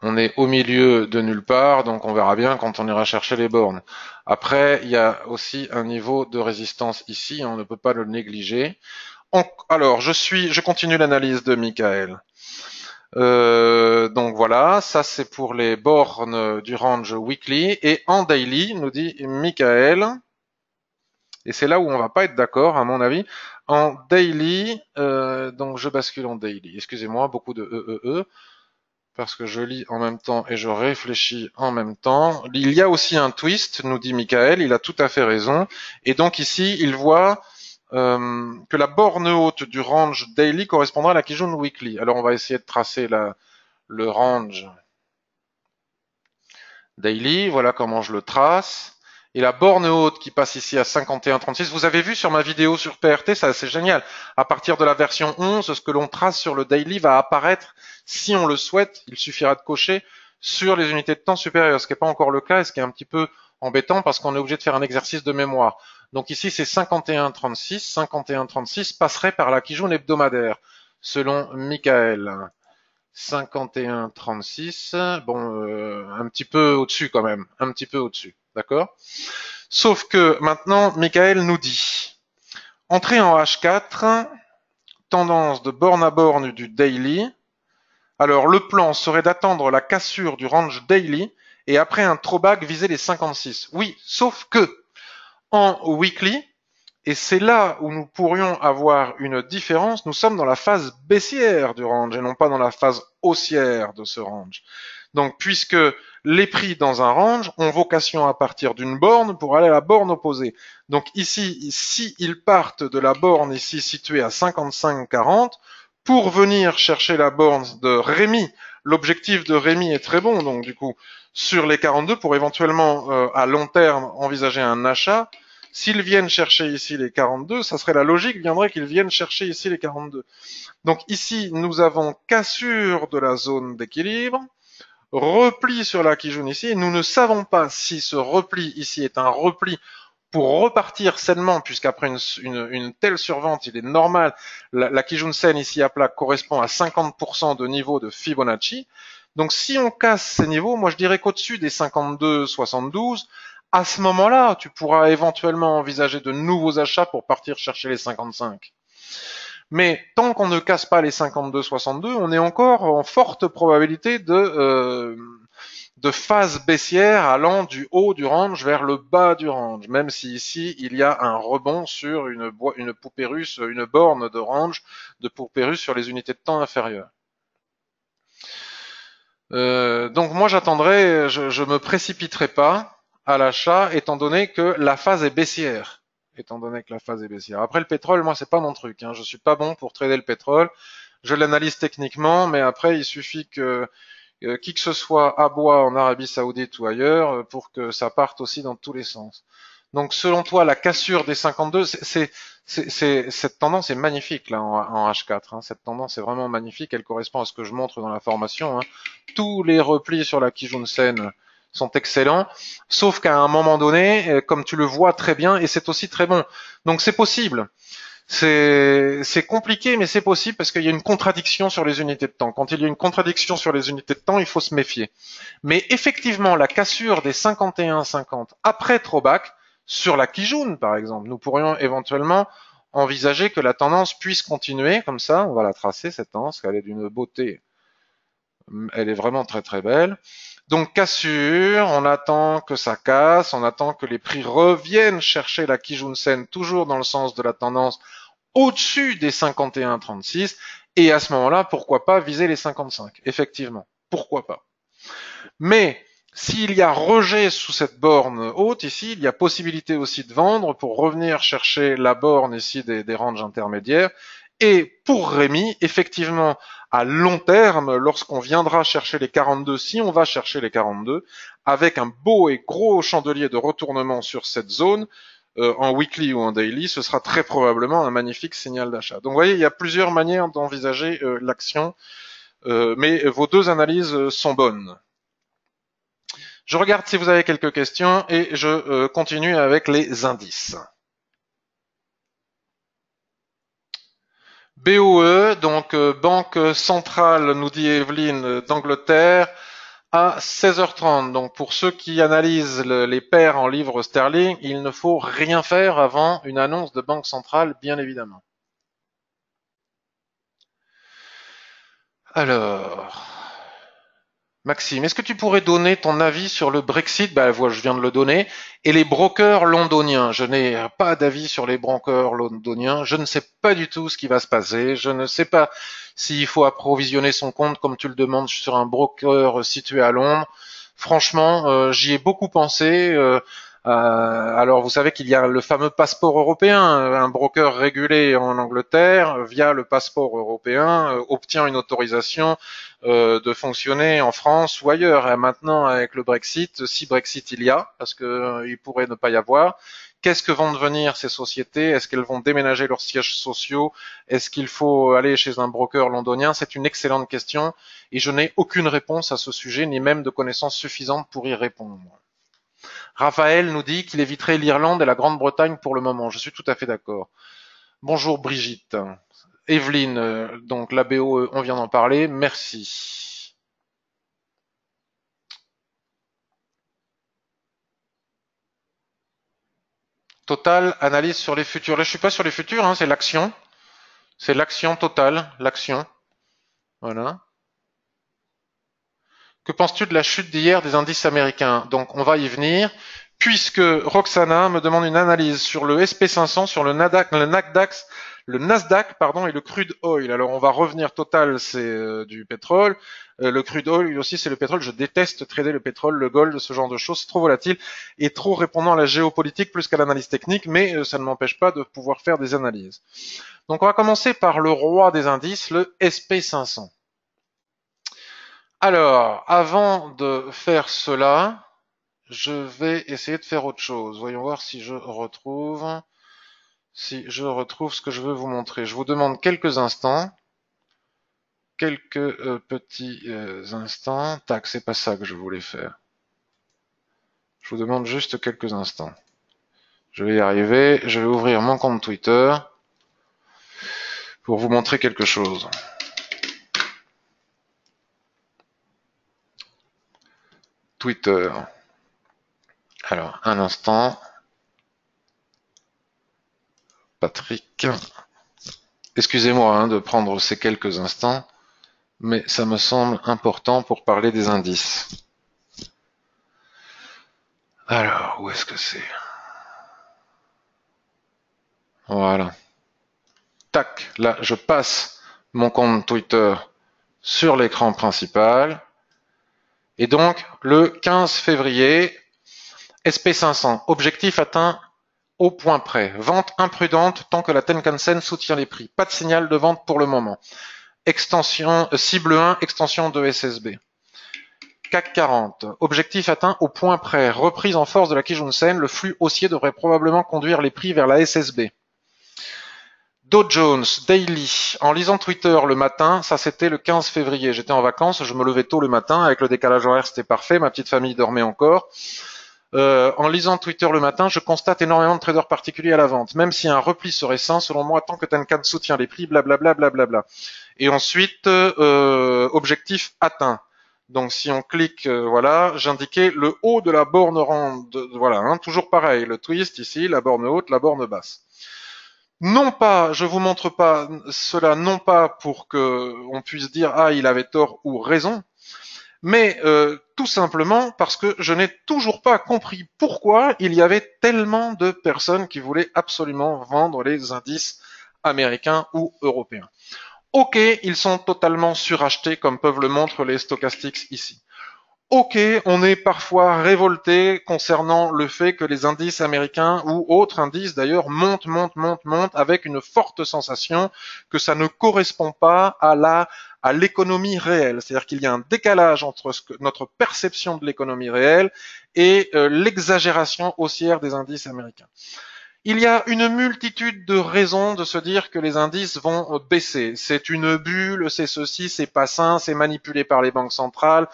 S1: On est au milieu de nulle part, donc on verra bien quand on ira chercher les bornes. Après, il y a aussi un niveau de résistance ici, on ne peut pas le négliger. Alors, je continue l'analyse de Michael. Donc voilà, ça c'est pour les bornes du range weekly. Et en daily, nous dit Michael, et c'est là où on va pas être d'accord, à mon avis. En daily, donc je bascule en daily. Excusez-moi, beaucoup de parce que je lis en même temps et je réfléchis en même temps. Il y a aussi un twist, nous dit Michael, il a tout à fait raison. Et donc ici, il voit que la borne haute du range daily correspondra à la Kijun weekly. Alors on va essayer de tracer le range daily. Voilà comment je le trace. Et la borne haute qui passe ici à 51,36. Vous avez vu sur ma vidéo sur PRT, ça c'est génial. À partir de la version 11, ce que l'on trace sur le daily va apparaître, si on le souhaite, il suffira de cocher sur les unités de temps supérieures, ce qui n'est pas encore le cas et ce qui est un petit peu embêtant parce qu'on est obligé de faire un exercice de mémoire. Donc ici c'est 51,36. 51,36 passerait par la Kijun hebdomadaire, selon Michael. 51,36, bon, un petit peu au-dessus quand même, un petit peu au-dessus, d'accord? Sauf que maintenant, Michael nous dit, entrée en H4, tendance de borne à borne du daily. Alors le plan serait d'attendre la cassure du range daily et après un throwback viser les 56. Oui, sauf que en weekly, et c'est là où nous pourrions avoir une différence. Nous sommes dans la phase baissière du range et non pas dans la phase haussière de ce range. Donc, puisque Les prix dans un range ont vocation à partir d'une borne pour aller à la borne opposée. Donc ici, si ils partent de la borne ici située à 55,40 pour venir chercher la borne de Rémi, l'objectif de Rémi est très bon, donc du coup, sur les 42 pour éventuellement à long terme envisager un achat. S'ils viennent chercher ici les 42, ça serait la logique, viendrait qu'ils viennent chercher ici les 42. Donc ici, nous avons cassure de la zone d'équilibre, repli sur la Kijun ici, et nous ne savons pas si ce repli ici est un repli pour repartir sainement, puisqu'après une telle survente, il est normal, la Kijun Sen ici à plat correspond à 50% de niveau de Fibonacci. Donc si on casse ces niveaux, moi je dirais qu'au-dessus des 52,72, à ce moment-là, tu pourras éventuellement envisager de nouveaux achats pour partir chercher les 55. Mais tant qu'on ne casse pas les 52,62, on est encore en forte probabilité de phase baissière allant du haut du range vers le bas du range, même si ici il y a un rebond sur une poupée russe, une borne de range de poupée russe sur les unités de temps inférieures. Donc moi j'attendrai, je me précipiterai pas à l'achat étant donné que la phase est baissière. Après le pétrole, moi c'est pas mon truc. Je suis pas bon pour trader le pétrole. Je l'analyse techniquement, mais après il suffit que qui que ce soit aboie en Arabie Saoudite ou ailleurs pour que ça parte aussi dans tous les sens. Donc selon toi, la cassure des 52, cette tendance est magnifique là en H4. Cette tendance est vraiment magnifique. Elle correspond à ce que je montre dans la formation. Tous les replis sur la Kijun Sen sont excellents, sauf qu'à un moment donné, comme tu le vois très bien, et c'est aussi très bon. Donc c'est possible. C'est compliqué, mais c'est possible parce qu'il y a une contradiction sur les unités de temps. Quand il y a une contradiction sur les unités de temps, il faut se méfier. Mais effectivement, la cassure des 51,50 après Trobac, sur la Kijun par exemple, nous pourrions éventuellement envisager que la tendance puisse continuer comme ça. On va la tracer, cette tendance, elle est d'une beauté. Elle est vraiment très très belle. Donc cassure, on attend que ça casse, on attend que les prix reviennent chercher la Kijun Sen toujours dans le sens de la tendance au-dessus des 51,36 et à ce moment-là, pourquoi pas viser les 55. Effectivement, pourquoi pas. Mais s'il y a rejet sous cette borne haute ici, il y a possibilité aussi de vendre pour revenir chercher la borne ici des ranges intermédiaires. Et pour Rémi, effectivement, à long terme, lorsqu'on viendra chercher les 42, si on va chercher les 42, avec un beau et gros chandelier de retournement sur cette zone, en weekly ou en daily, ce sera très probablement un magnifique signal d'achat. Donc vous voyez, il y a plusieurs manières d'envisager l'action, mais vos deux analyses sont bonnes. Je regarde si vous avez quelques questions et je continue avec les indices. BOE, donc Banque centrale, nous dit Evelyne, d'Angleterre, à 16h30. Donc pour ceux qui analysent les paires en livres sterling, il ne faut rien faire avant une annonce de Banque centrale, bien évidemment. Alors, Maxime, est-ce que tu pourrais donner ton avis sur le Brexit? Je viens de le donner. Et les brokers londoniens. Je n'ai pas d'avis sur les brokers londoniens. Je ne sais pas du tout ce qui va se passer. Je ne sais pas s'il faut approvisionner son compte comme tu le demandes sur un broker situé à Londres. Franchement, j'y ai beaucoup pensé. Alors, vous savez qu'il y a le fameux passeport européen. Un broker régulé en Angleterre, via le passeport européen, obtient une autorisation de fonctionner en France ou ailleurs. Et maintenant, avec le Brexit, si Brexit il y a, parce que il pourrait ne pas y avoir, qu'est-ce que vont devenir ces sociétés? Est-ce qu'elles vont déménager leurs sièges sociaux? Est-ce qu'il faut aller chez un broker londonien? C'est une excellente question et je n'ai aucune réponse à ce sujet, ni même de connaissances suffisantes pour y répondre. Raphaël nous dit qu'il éviterait l'Irlande et la Grande-Bretagne pour le moment. Je suis tout à fait d'accord. Bonjour Brigitte. Evelyne, donc la BO, on vient d'en parler. Merci. Total, analyse sur les futurs. Là, je suis pas sur les futurs, c'est l'action. C'est l'action totale, l'action. Voilà. Que penses-tu de la chute d'hier des indices américains? Donc, on va y venir, puisque Roxana me demande une analyse sur le SP500, sur le Nasdaq le Nasdaq, pardon, et le crude oil. Alors on va revenir. Total, c'est du pétrole. Le crude oil aussi, c'est le pétrole. Je déteste trader le pétrole, le gold, ce genre de choses. C'est trop volatile et trop répondant à la géopolitique plus qu'à l'analyse technique, mais ça ne m'empêche pas de pouvoir faire des analyses. Donc on va commencer par le roi des indices, le SP500. Alors, avant de faire cela, je vais essayer de faire autre chose. Voyons voir si je retrouve ce que je veux vous montrer. Je vous demande quelques instants. Quelques petits instants. Tac, c'est pas ça que je voulais faire. Je vous demande juste quelques instants. Je vais y arriver. Je vais ouvrir mon compte Twitter pour vous montrer quelque chose. Twitter. Alors, un instant. Patrick. Excusez-moi de prendre ces quelques instants, mais ça me semble important pour parler des indices. Alors, où est-ce que c'est? Voilà. Tac, là, je passe mon compte Twitter sur l'écran principal. Et donc, le 15 février, SP500, objectif atteint au point près. Vente imprudente tant que la Tenkan-sen soutient les prix. Pas de signal de vente pour le moment. Extension, cible 1, extension de SSB. CAC 40, objectif atteint au point près. Reprise en force de la Kijun-sen, le flux haussier devrait probablement conduire les prix vers la SSB. Dow Jones, Daily, en lisant Twitter le matin, ça c'était le 15 février, j'étais en vacances, je me levais tôt le matin, avec le décalage horaire c'était parfait, ma petite famille dormait encore. En lisant Twitter le matin, je constate énormément de traders particuliers à la vente, même si un repli serait sain, selon moi, tant que Tenkan soutient les prix, blablabla, blablabla. Et ensuite, objectif atteint. Donc si on clique, voilà, j'indiquais le haut de la borne ronde, voilà, toujours pareil, le twist ici, la borne haute, la borne basse. Non pas, je vous montre pas cela, non pas pour que on puisse dire ah il avait tort ou raison, mais tout simplement parce que je n'ai toujours pas compris pourquoi il y avait tellement de personnes qui voulaient absolument vendre les indices américains ou européens. Ok, ils sont totalement surachetés comme peuvent le montrer les stochastics ici. Ok, on est parfois révolté concernant le fait que les indices américains ou autres indices d'ailleurs montent avec une forte sensation que ça ne correspond pas à l'économie réelle. C'est-à-dire qu'il y a un décalage entre notre perception de l'économie réelle et l'exagération haussière des indices américains. Il y a une multitude de raisons de se dire que les indices vont baisser. C'est une bulle, c'est ceci, c'est pas sain, c'est manipulé par les banques centrales,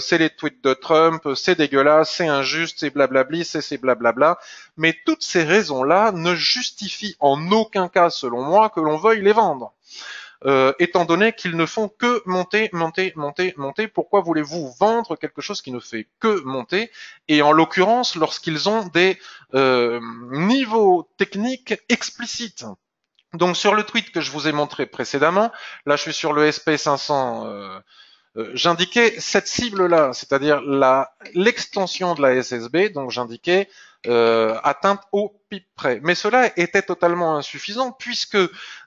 S1: c'est les tweets de Trump, c'est dégueulasse, c'est injuste, c'est blablabli, c'est blablabla. Mais toutes ces raisons-là ne justifient en aucun cas, selon moi, que l'on veuille les vendre. Étant donné qu'ils ne font que monter. Pourquoi voulez-vous vendre quelque chose qui ne fait que monter? Et en l'occurrence, lorsqu'ils ont des niveaux techniques explicites. Donc sur le tweet que je vous ai montré précédemment, là je suis sur le SP500, j'indiquais cette cible-là, c'est-à-dire l'extension de la SSB, donc j'indiquais atteinte au pic près. Mais cela était totalement insuffisant puisque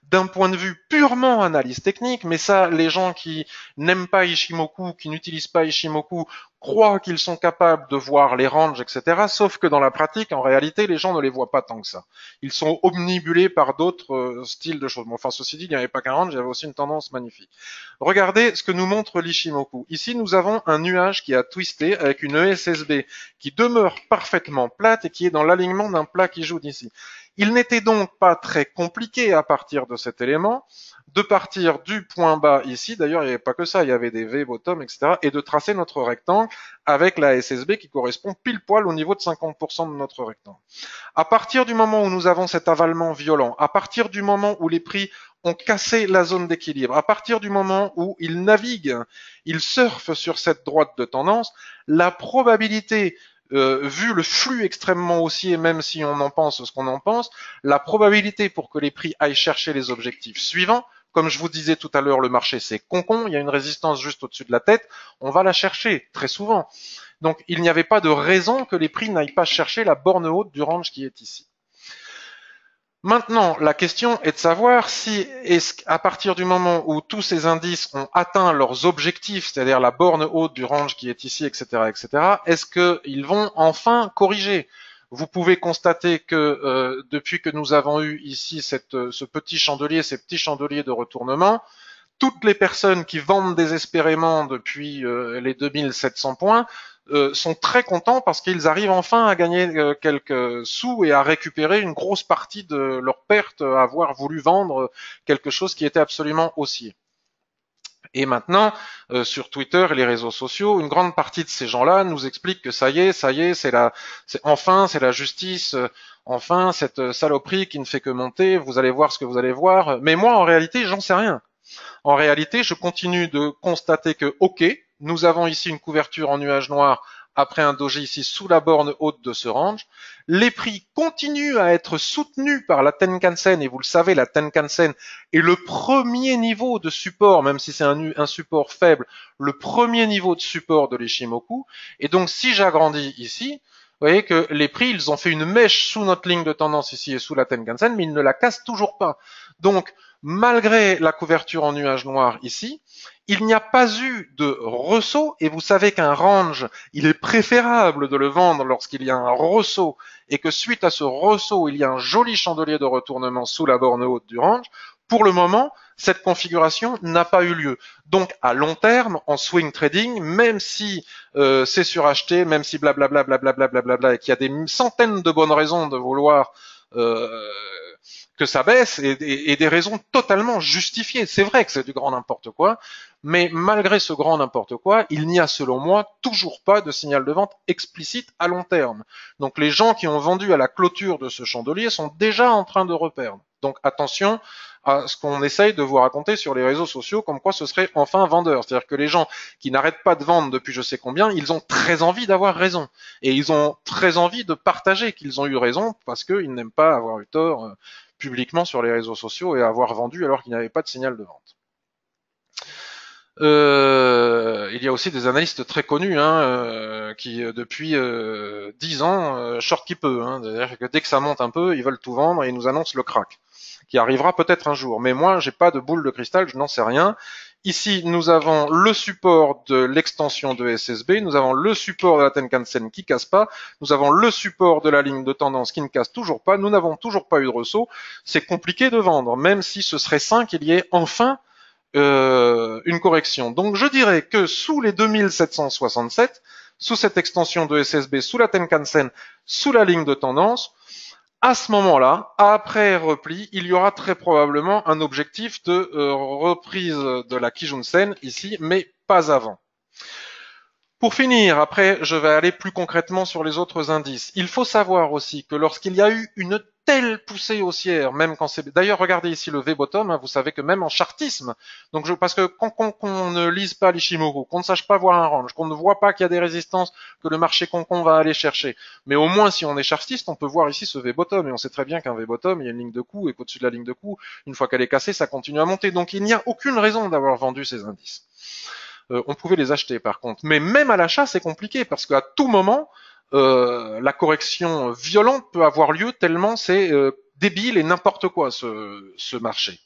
S1: d'un point de vue purement analyse technique, mais ça, les gens qui n'aiment pas Ishimoku, qui n'utilisent pas Ishimoku, croient qu'ils sont capables de voir les ranges, etc. Sauf que dans la pratique, en réalité, les gens ne les voient pas tant que ça. Ils sont omnibulés par d'autres styles de choses. Bon, enfin, ceci dit, il n'y avait pas qu'un range, il y avait aussi une tendance magnifique. Regardez ce que nous montre l'Ishimoku. Ici, nous avons un nuage qui a twisté avec une ESSB qui demeure parfaitement plate et qui est dans l'alignement d'un plat qui joue d'ici. Il n'était donc pas très compliqué à partir de cet élément de partir du point bas ici, d'ailleurs il n'y avait pas que ça, il y avait des V, bottom, etc., et de tracer notre rectangle avec la SSB qui correspond pile poil au niveau de 50% de notre rectangle. À partir du moment où nous avons cet avalement violent, à partir du moment où les prix ont cassé la zone d'équilibre, à partir du moment où ils naviguent, ils surfent sur cette droite de tendance, la probabilité vu le flux extrêmement haussier, même si on en pense ce qu'on en pense, la probabilité pour que les prix aillent chercher les objectifs suivants, comme je vous disais tout à l'heure, le marché c'est concon, il y a une résistance juste au-dessus de la tête, on va la chercher très souvent. Donc il n'y avait pas de raison que les prix n'aillent pas chercher la borne haute du range qui est ici. Maintenant, la question est de savoir si, à partir du moment où tous ces indices ont atteint leurs objectifs, c'est-à-dire la borne haute du range qui est ici, etc., etc., est-ce qu'ils vont enfin corriger? Vous pouvez constater que depuis que nous avons eu ici ce petit chandelier, ces petits chandeliers de retournement, toutes les personnes qui vendent désespérément depuis les 2700 points sont très contents parce qu'ils arrivent enfin à gagner quelques sous et à récupérer une grosse partie de leur perte à avoir voulu vendre quelque chose qui était absolument haussier. Et maintenant, sur Twitter et les réseaux sociaux, une grande partie de ces gens-là nous expliquent que ça y est, c'est la justice, enfin cette saloperie qui ne fait que monter. Vous allez voir ce que vous allez voir. Mais moi, en réalité, j'en sais rien. En réalité, je continue de constater que, ok, nous avons ici une couverture en nuage noir après un doji ici sous la borne haute de ce range. Les prix continuent à être soutenus par la Tenkan-sen, et vous le savez, la Tenkan-sen est le premier niveau de support, même si c'est un support faible, le premier niveau de support de l'Ishimoku. Et donc, si j'agrandis ici, vous voyez que les prix, ils ont fait une mèche sous notre ligne de tendance ici et sous la Tenkan-sen, mais ils ne la cassent toujours pas. Donc, malgré la couverture en nuage noir ici, il n'y a pas eu de ressaut, et vous savez qu'un range, il est préférable de le vendre lorsqu'il y a un ressaut, et que suite à ce ressaut, il y a un joli chandelier de retournement sous la borne haute du range. Pour le moment, cette configuration n'a pas eu lieu. Donc, à long terme, en swing trading, même si c'est suracheté, même si blablabla, blablabla, blablabla, et qu'il y a des centaines de bonnes raisons de vouloir que ça baisse et des raisons totalement justifiées. C'est vrai que c'est du grand n'importe quoi, mais malgré ce grand n'importe quoi, il n'y a selon moi toujours pas de signal de vente explicite à long terme. Donc les gens qui ont vendu à la clôture de ce chandelier sont déjà en train de reperdre. Donc attention à ce qu'on essaye de vous raconter sur les réseaux sociaux comme quoi ce serait enfin vendeur. C'est-à-dire que les gens qui n'arrêtent pas de vendre depuis je sais combien, ils ont très envie d'avoir raison. Et ils ont très envie de partager qu'ils ont eu raison parce qu'ils n'aiment pas avoir eu tort publiquement sur les réseaux sociaux et avoir vendu alors qu'il n'y avait pas de signal de vente. Il y a aussi des analystes très connus qui depuis 10 ans short qui peut. C'est-à-dire que dès que ça monte un peu, ils veulent tout vendre et ils nous annoncent le crack, qui arrivera peut-être un jour. Mais moi, j'ai pas de boule de cristal, je n'en sais rien. Ici, nous avons le support de l'extension de SSB, nous avons le support de la Tenkan-sen qui casse pas, nous avons le support de la ligne de tendance qui ne casse toujours pas, nous n'avons toujours pas eu de ressaut. C'est compliqué de vendre, même si ce serait sain qu'il y ait enfin une correction. Donc je dirais que sous les 2767, sous cette extension de SSB, sous la Tenkan-sen, sous la ligne de tendance, à ce moment-là, après repli, il y aura très probablement un objectif de reprise de la Kijun-sen ici, mais pas avant. Pour finir, après, je vais aller plus concrètement sur les autres indices. Il faut savoir aussi que lorsqu'il y a eu une telle poussée haussière, même quand c'est... D'ailleurs, regardez ici le V-bottom, vous savez que même en chartisme, donc parce que quand on ne lise pas l'Ishimoku, qu'on ne sache pas voir un range, qu'on ne voit pas qu'il y a des résistances que le marché concon va aller chercher, mais au moins si on est chartiste, on peut voir ici ce V-bottom, et on sait très bien qu'un V-bottom, il y a une ligne de coup, et qu'au-dessus de la ligne de coup, une fois qu'elle est cassée, ça continue à monter. Donc il n'y a aucune raison d'avoir vendu ces indices. On pouvait les acheter par contre. Mais même à l'achat, c'est compliqué parce qu'à tout moment, la correction violente peut avoir lieu tellement c'est débile et n'importe quoi ce marché.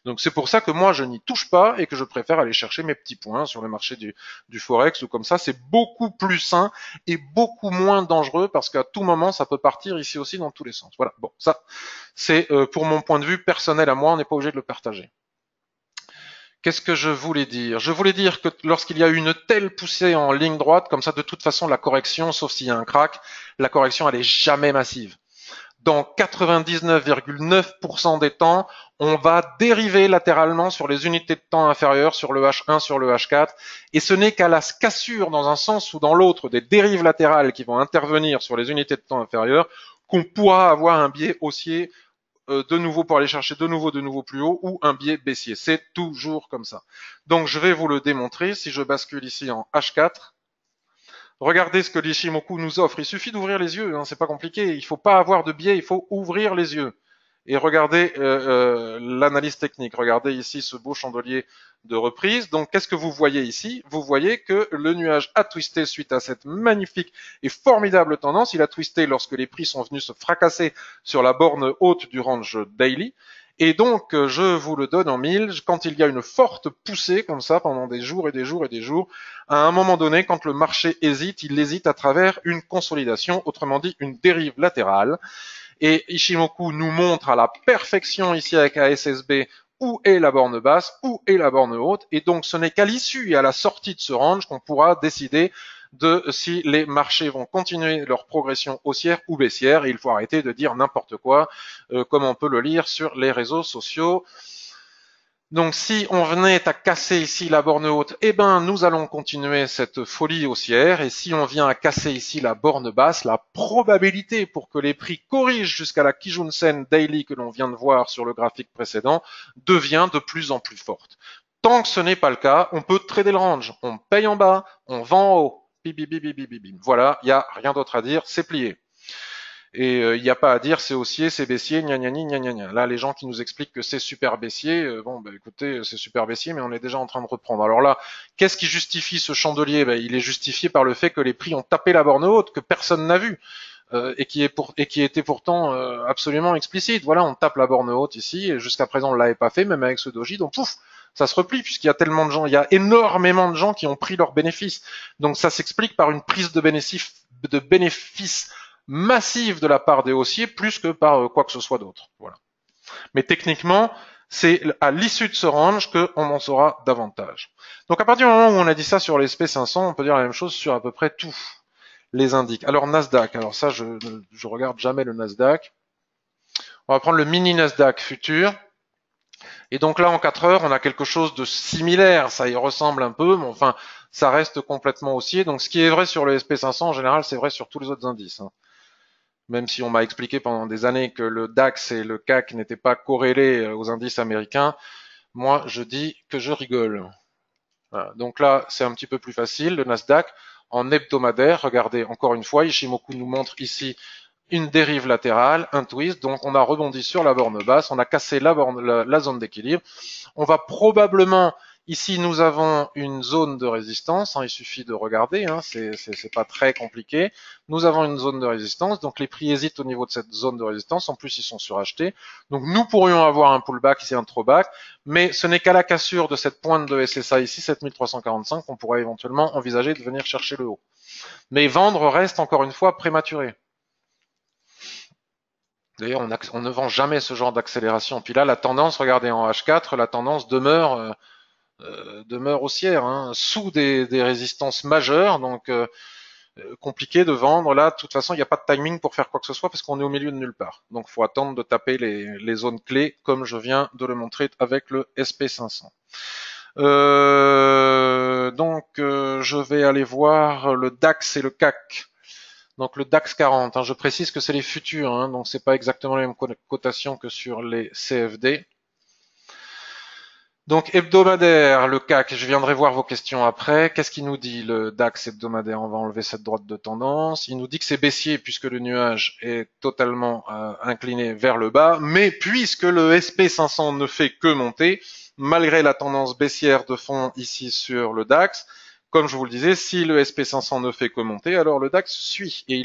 S1: Donc c'est pour ça que moi je n'y touche pas et que je préfère aller chercher mes petits points sur le marché du forex ou comme ça. C'est beaucoup plus sain et beaucoup moins dangereux parce qu'à tout moment ça peut partir ici aussi dans tous les sens. Voilà. Bon, ça c'est pour mon point de vue personnel à moi. On n'est pas obligé de le partager. Qu'est-ce que je voulais dire? Je voulais dire que lorsqu'il y a eu une telle poussée en ligne droite, comme ça, de toute façon, la correction, sauf s'il y a un crack, la correction, elle est jamais massive. Dans 99,9% des temps, on va dériver latéralement sur les unités de temps inférieures, sur le H1, sur le H4, et ce n'est qu'à la cassure dans un sens ou dans l'autre des dérives latérales qui vont intervenir sur les unités de temps inférieures qu'on pourra avoir un biais haussier de nouveau pour aller chercher de nouveau plus haut ou un biais baissier. C'est toujours comme ça. Donc je vais vous le démontrer. Si je bascule ici en H4, regardez ce que l'Ishimoku nous offre. Il suffit d'ouvrir les yeux, c'est pas compliqué. Il faut pas avoir de biais, il faut ouvrir les yeux. Et regardez l'analyse technique. Regardez ici ce beau chandelier de reprise. Donc, qu'est-ce que vous voyez ici? Vous voyez que le nuage a twisté suite à cette magnifique et formidable tendance. Il a twisté lorsque les prix sont venus se fracasser sur la borne haute du range daily. Et donc, je vous le donne en mille, quand il y a une forte poussée comme ça pendant des jours et des jours et des jours, à un moment donné, quand le marché hésite, il hésite à travers une consolidation, autrement dit une dérive latérale. Et Ishimoku nous montre à la perfection ici avec ASSB où est la borne basse, où est la borne haute, et donc ce n'est qu'à l'issue et à la sortie de ce range qu'on pourra décider de si les marchés vont continuer leur progression haussière ou baissière, et il faut arrêter de dire n'importe quoi, comme on peut le lire sur les réseaux sociaux. Donc si on venait à casser ici la borne haute, eh ben nous allons continuer cette folie haussière, et si on vient à casser ici la borne basse, la probabilité pour que les prix corrigent jusqu'à la Kijun-sen Daily que l'on vient de voir sur le graphique précédent devient de plus en plus forte. Tant que ce n'est pas le cas, on peut trader le range, on paye en bas, on vend en haut. Voilà, il n'y a rien d'autre à dire, c'est plié. Et il n'y a pas à dire c'est haussier, c'est baissier, gna gna gna gna gna. Là, les gens qui nous expliquent que c'est super baissier, bon, bah, écoutez, c'est super baissier, mais on est déjà en train de reprendre. Alors là, qu'est-ce qui justifie ce chandelier? Ben, il est justifié par le fait que les prix ont tapé la borne haute, que personne n'a vu. Et qui était pourtant absolument explicite. Voilà, on tape la borne haute ici, et jusqu'à présent on l'avait pas fait, même avec ce doji, donc pouf, ça se replie puisqu'il y a tellement de gens, il y a énormément de gens qui ont pris leurs bénéfices. Donc ça s'explique par une prise de bénéfices massive de la part des haussiers, plus que par quoi que ce soit d'autre. Voilà. Mais techniquement, c'est à l'issue de ce range qu'on en saura davantage. Donc à partir du moment où on a dit ça sur les SP500, on peut dire la même chose sur à peu près tout les indiques. Alors Nasdaq, alors ça je regarde jamais le Nasdaq. On va prendre le mini Nasdaq futur. Et donc là en 4 heures, on a quelque chose de similaire, ça y ressemble un peu, mais enfin ça reste complètement haussier. Donc ce qui est vrai sur le SP500 en général, c'est vrai sur tous les autres indices. Hein. Même si on m'a expliqué pendant des années que le DAX et le CAC n'étaient pas corrélés aux indices américains, moi je dis que je rigole. Voilà. Donc là, c'est un petit peu plus facile. Le Nasdaq, en hebdomadaire, regardez encore une fois, Ishimoku nous montre ici une dérive latérale, un twist. Donc on a rebondi sur la borne basse, on a cassé la zone d'équilibre. On va probablement, ici nous avons une zone de résistance, hein, il suffit de regarder, hein, c'est pas très compliqué. Nous avons une zone de résistance, donc les prix hésitent au niveau de cette zone de résistance, en plus ils sont surachetés. Donc nous pourrions avoir un pullback ici, un throwback, mais ce n'est qu'à la cassure de cette pointe de SSA ici, 7345, qu'on pourrait éventuellement envisager de venir chercher le haut. Mais vendre reste encore une fois prématuré. D'ailleurs, on ne vend jamais ce genre d'accélération. Puis là, la tendance, regardez en H4, la tendance demeure haussière, hein, sous des résistances majeures, donc compliqué de vendre. Là, de toute façon, il n'y a pas de timing pour faire quoi que ce soit parce qu'on est au milieu de nulle part. Donc, il faut attendre de taper les zones clés, comme je viens de le montrer avec le SP500. Je vais aller voir le DAX et le CAC. Donc le DAX 40, hein, je précise que c'est les futurs, hein, donc c'est pas exactement la même cotation que sur les CFD. Donc hebdomadaire, le CAC, je viendrai voir vos questions après. Qu'est-ce qu'il nous dit le DAX hebdomadaire? On va enlever cette droite de tendance. Il nous dit que c'est baissier puisque le nuage est totalement incliné vers le bas, mais puisque le SP500 ne fait que monter, malgré la tendance baissière de fond ici sur le DAX, comme je vous le disais, si le SP500 ne fait que monter, alors le DAX suit et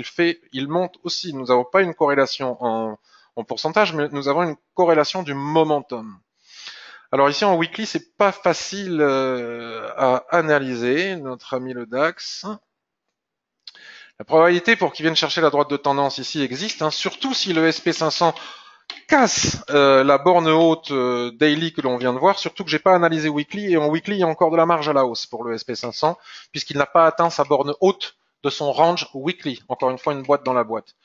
S1: il monte aussi. Nous n'avons pas une corrélation en pourcentage, mais nous avons une corrélation du momentum. Alors ici en weekly, c'est pas facile à analyser, notre ami le DAX. La probabilité pour qu'il vienne chercher la droite de tendance ici existe, hein, surtout si le SP500 casse la borne haute daily que l'on vient de voir, surtout que j'ai pas analysé weekly, et en weekly il y a encore de la marge à la hausse pour le SP500, puisqu'il n'a pas atteint sa borne haute de son range weekly. Encore une fois, une boîte dans la boîte.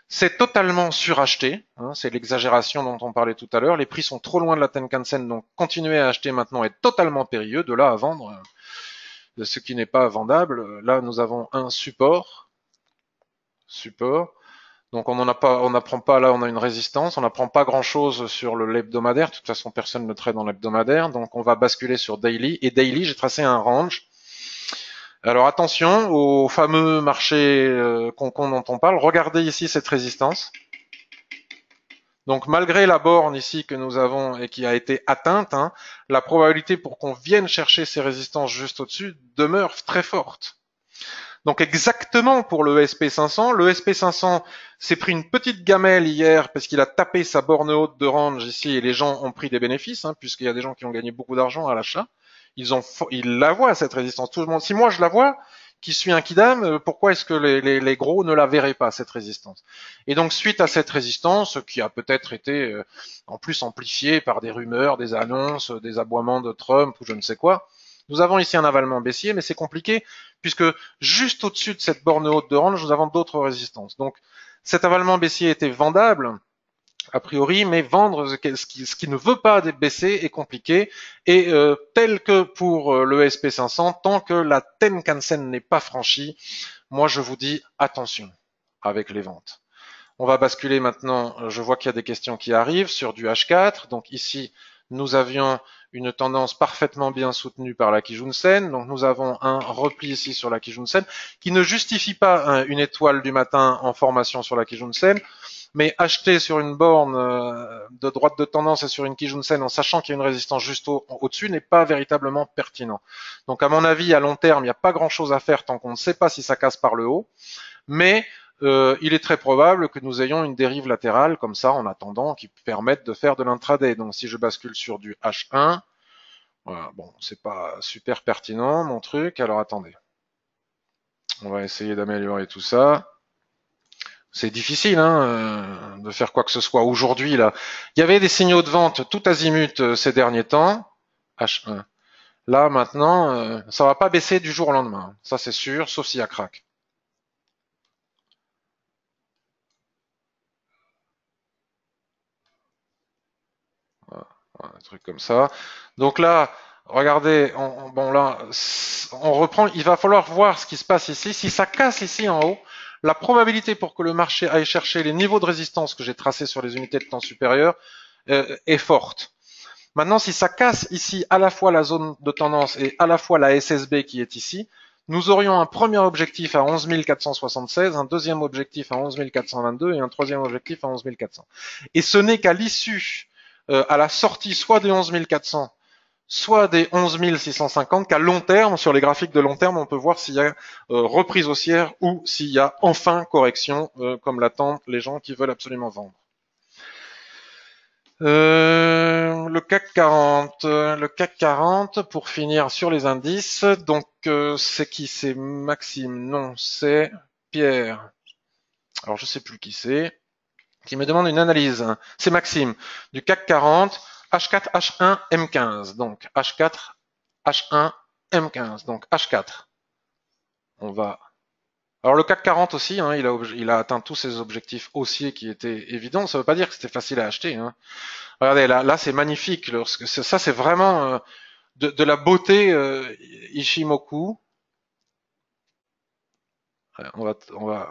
S1: C'est totalement suracheté, hein, c'est l'exagération dont on parlait tout à l'heure. Les prix sont trop loin de la Tenkan-sen, donc continuer à acheter maintenant est totalement périlleux. De là à vendre ce qui n'est pas vendable. Là, nous avons un support. Donc on n'apprend pas là, on a une résistance, on n'apprend pas grand chose sur l'hebdomadaire. De toute façon, personne ne trade dans l'hebdomadaire, donc on va basculer sur daily. Et daily, j'ai tracé un range. Alors attention au fameux marché concon dont on parle. Regardez ici cette résistance. Donc malgré la borne ici que nous avons et qui a été atteinte, hein, la probabilité pour qu'on vienne chercher ces résistances juste au-dessus demeure très forte. Donc exactement pour le SP500, le SP500 s'est pris une petite gamelle hier parce qu'il a tapé sa borne haute de range ici et les gens ont pris des bénéfices, hein, puisqu'il y a des gens qui ont gagné beaucoup d'argent à l'achat. Ils la voient cette résistance. Tout le monde. Si moi je la vois, qui suis un kidam, pourquoi est-ce que les gros ne la verraient pas cette résistance? Et donc suite à cette résistance, qui a peut-être été en plus amplifiée par des rumeurs, des annonces, des aboiements de Trump ou je ne sais quoi, nous avons ici un avalement baissier, mais c'est compliqué puisque juste au-dessus de cette borne haute de range, nous avons d'autres résistances. Donc cet avalement baissier était vendable a priori, mais vendre ce qui ne veut pas baisser est compliqué. Et tel que pour le SP500, tant que la Tenkan-sen n'est pas franchie, moi je vous dis attention avec les ventes. On va basculer maintenant, je vois qu'il y a des questions qui arrivent sur du H4. Donc ici, nous avions une tendance parfaitement bien soutenue par la Kijun-sen. Donc nous avons un repli ici sur la Kijun-sen qui ne justifie pas une étoile du matin en formation sur la Kijun-sen, mais acheter sur une borne de droite de tendance et sur une Kijun-sen en sachant qu'il y a une résistance juste au-dessus n'est pas véritablement pertinent. Donc à mon avis, à long terme, il n'y a pas grand-chose à faire tant qu'on ne sait pas si ça casse par le haut, mais il est très probable que nous ayons une dérive latérale comme ça en attendant qui permette de faire de l'intraday. Donc si je bascule sur du H1, voilà, bon, c'est pas super pertinent mon truc, alors attendez. On va essayer d'améliorer tout ça. C'est difficile de faire quoi que ce soit aujourd'hui là. Il y avait des signaux de vente tout azimut ces derniers temps. H1. Là maintenant, ça va pas baisser du jour au lendemain. Ça c'est sûr, sauf s'il y a crack. Voilà, un truc comme ça. Donc là, regardez, bon là, on reprend. Il va falloir voir ce qui se passe ici. Si ça casse ici en haut, la probabilité pour que le marché aille chercher les niveaux de résistance que j'ai tracés sur les unités de temps supérieures est forte. Maintenant, si ça casse ici à la fois la zone de tendance et à la fois la SSB qui est ici, nous aurions un premier objectif à 11 476, un deuxième objectif à 11 422 et un troisième objectif à 11 400. Et ce n'est qu'à l'issue, à la sortie soit des 11 400, soit des 11 650, qu'à long terme, sur les graphiques de long terme, on peut voir s'il y a reprise haussière ou s'il y a enfin correction, comme l'attendent les gens qui veulent absolument vendre. Le CAC 40, le CAC 40 pour finir sur les indices. Donc c'est qui? C'est Maxime? Non, c'est Pierre. Alors je sais plus qui c'est. Qui me demande une analyse. C'est Maxime du CAC 40, H4, H1, M15. Donc H4, H1, M15. Donc H4. On va. Alors le CAC 40 aussi, hein, il a atteint tous ses objectifs haussiers qui étaient évidents. Ça ne veut pas dire que c'était facile à acheter. Hein. Regardez, là c'est magnifique. Ça, c'est vraiment de la beauté Ishimoku. On va.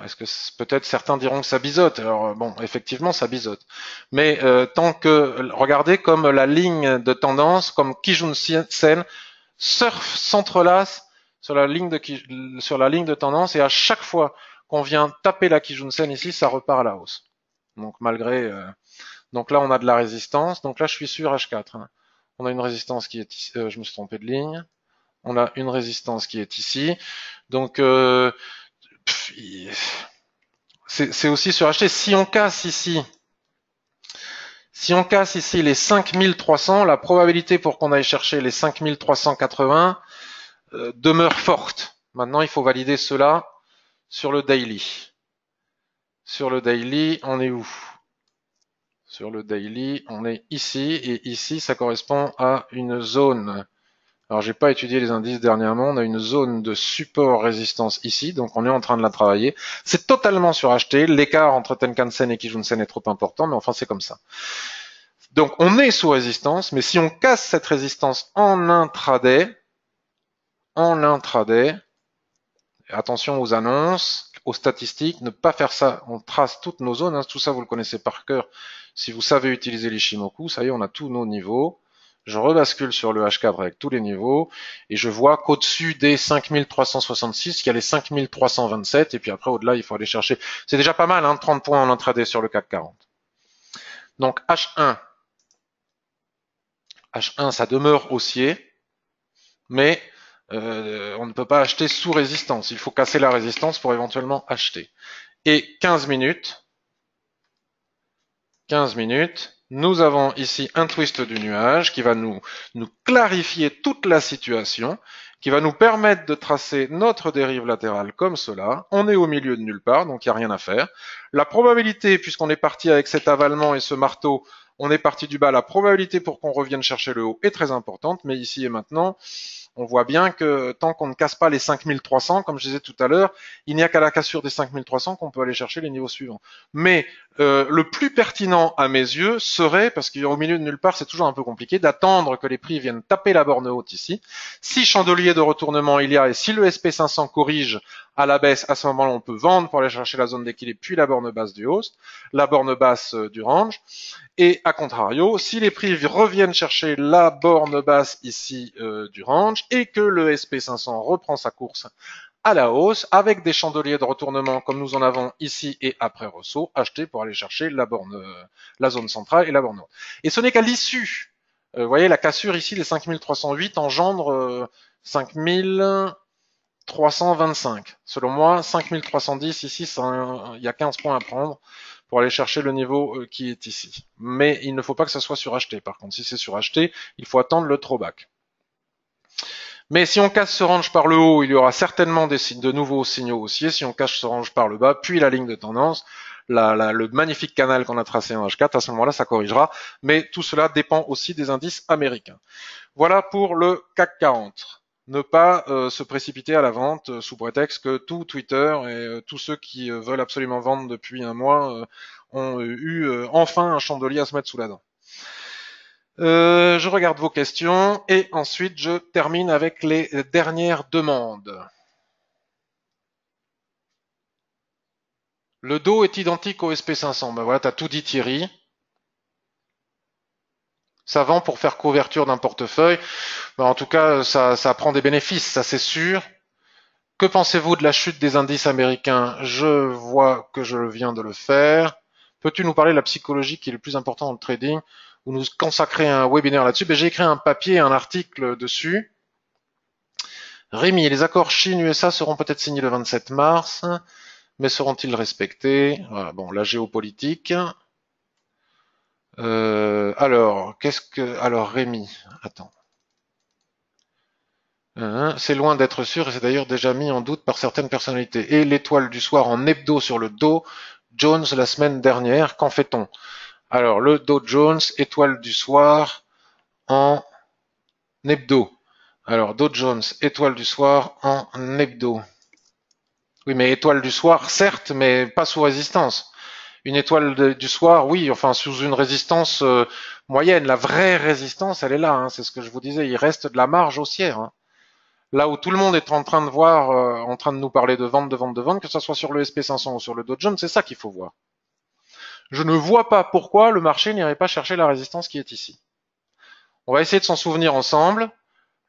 S1: Est-ce que peut-être certains diront que ça bizote? Alors bon, effectivement, ça bizote. Mais tant que regardez comme la ligne de tendance, comme Kijun-sen s'entrelace sur la ligne de tendance et à chaque fois qu'on vient taper la Kijun-sen ici, ça repart à la hausse. Donc malgré donc là, on a de la résistance. Donc là, je suis sur H4. Hein. On a une résistance qui est ici. Je me suis trompé de ligne. On a une résistance qui est ici. Donc, c'est aussi sur acheter. Si on casse ici les 5300, la probabilité pour qu'on aille chercher les 5380 demeure forte. Maintenant, il faut valider cela sur le daily. Sur le daily, on est où? Sur le daily, on est ici, et ici, ça correspond à une zone. Alors, j'ai pas étudié les indices dernièrement, on a une zone de support résistance ici, donc on est en train de la travailler. C'est totalement suracheté, l'écart entre Tenkan-sen et Kijun-sen est trop important, mais enfin, c'est comme ça. Donc, on est sous résistance, mais si on casse cette résistance en intraday, attention aux annonces, aux statistiques, ne pas faire ça. On trace toutes nos zones, hein, tout ça vous le connaissez par cœur. Si vous savez utiliser l'Ishimoku, ça y est, on a tous nos niveaux. Je rebascule sur le H4 avec tous les niveaux et je vois qu'au-dessus des 5366, il y a les 5327 et puis après au-delà, il faut aller chercher. C'est déjà pas mal, hein, 30 points en intraday sur le CAC 40. Donc H1, ça demeure haussier, mais on ne peut pas acheter sous résistance. Il faut casser la résistance pour éventuellement acheter. Et 15 minutes, nous avons ici un twist du nuage qui va nous clarifier toute la situation, qui va nous permettre de tracer notre dérive latérale comme cela. On est au milieu de nulle part, donc il n'y a rien à faire. La probabilité, puisqu'on est parti avec cet avalement et ce marteau, on est parti du bas, la probabilité pour qu'on revienne chercher le haut est très importante, mais ici et maintenant, on voit bien que tant qu'on ne casse pas les 5300, comme je disais tout à l'heure, il n'y a qu'à la cassure des 5300 qu'on peut aller chercher les niveaux suivants. Mais le plus pertinent à mes yeux serait, parce qu'au milieu de nulle part c'est toujours un peu compliqué, d'attendre que les prix viennent taper la borne haute ici. Si chandelier de retournement il y a et si le SP500 corrige à la baisse, à ce moment-là on peut vendre pour aller chercher la zone d'équilibre puis la borne basse du host, la borne basse du range. Et à contrario, si les prix reviennent chercher la borne basse ici du range et que le SP500 reprend sa course à la hausse avec des chandeliers de retournement comme nous en avons ici et après ressaut, achetés pour aller chercher la borne, la zone centrale et la borne haute. Et ce n'est qu'à l'issue. Vous voyez, la cassure ici, les 5308 engendre 5325. Selon moi, 5310 ici, il y a 15 points à prendre pour aller chercher le niveau qui est ici. Mais il ne faut pas que ça soit suracheté. Par contre, si c'est suracheté, il faut attendre le throwback. Mais si on casse ce range par le haut, il y aura certainement de nouveaux signaux haussiers. Si on cache ce range par le bas, puis la ligne de tendance, le magnifique canal qu'on a tracé en H4, à ce moment-là, ça corrigera. Mais tout cela dépend aussi des indices américains. Voilà pour le CAC 40. Ne pas se précipiter à la vente sous prétexte que tout Twitter et tous ceux qui veulent absolument vendre depuis un mois ont eu enfin un chandelier à se mettre sous la dent. Je regarde vos questions et ensuite je termine avec les dernières demandes. Le dos est identique au SP500. Ben voilà, t'as tout dit Thierry. Ça vend pour faire couverture d'un portefeuille. Ben en tout cas, ça prend des bénéfices, ça c'est sûr. Que pensez-vous de la chute des indices américains? Je vois que je viens de le faire. Peux-tu nous parler de la psychologie qui est le plus important dans le trading ou nous consacrer un webinaire là-dessus? Ben, j'ai écrit un papier, un article dessus. Rémi, les accords Chine-USA seront peut-être signés le 27 mars, mais seront-ils respectés? Voilà, bon, la géopolitique. Alors, alors Rémi, attends. C'est loin d'être sûr et c'est d'ailleurs déjà mis en doute par certaines personnalités. Et l'étoile du soir en hebdo sur le Dow Jones la semaine dernière, qu'en fait-on? Alors, le Dow Jones, étoile du soir en hebdo. Alors, Dow Jones, étoile du soir en hebdo. Oui, mais étoile du soir, certes, mais pas sous résistance. Une étoile du soir, oui, enfin sous une résistance moyenne. La vraie résistance, elle est là, hein, c'est ce que je vous disais. Il reste de la marge haussière. Hein. Là où tout le monde est en train de voir, en train de nous parler de vente, de vente, de vente, que ce soit sur le SP500 ou sur le Dow Jones, c'est ça qu'il faut voir. Je ne vois pas pourquoi le marché n'irait pas chercher la résistance qui est ici. On va essayer de s'en souvenir ensemble.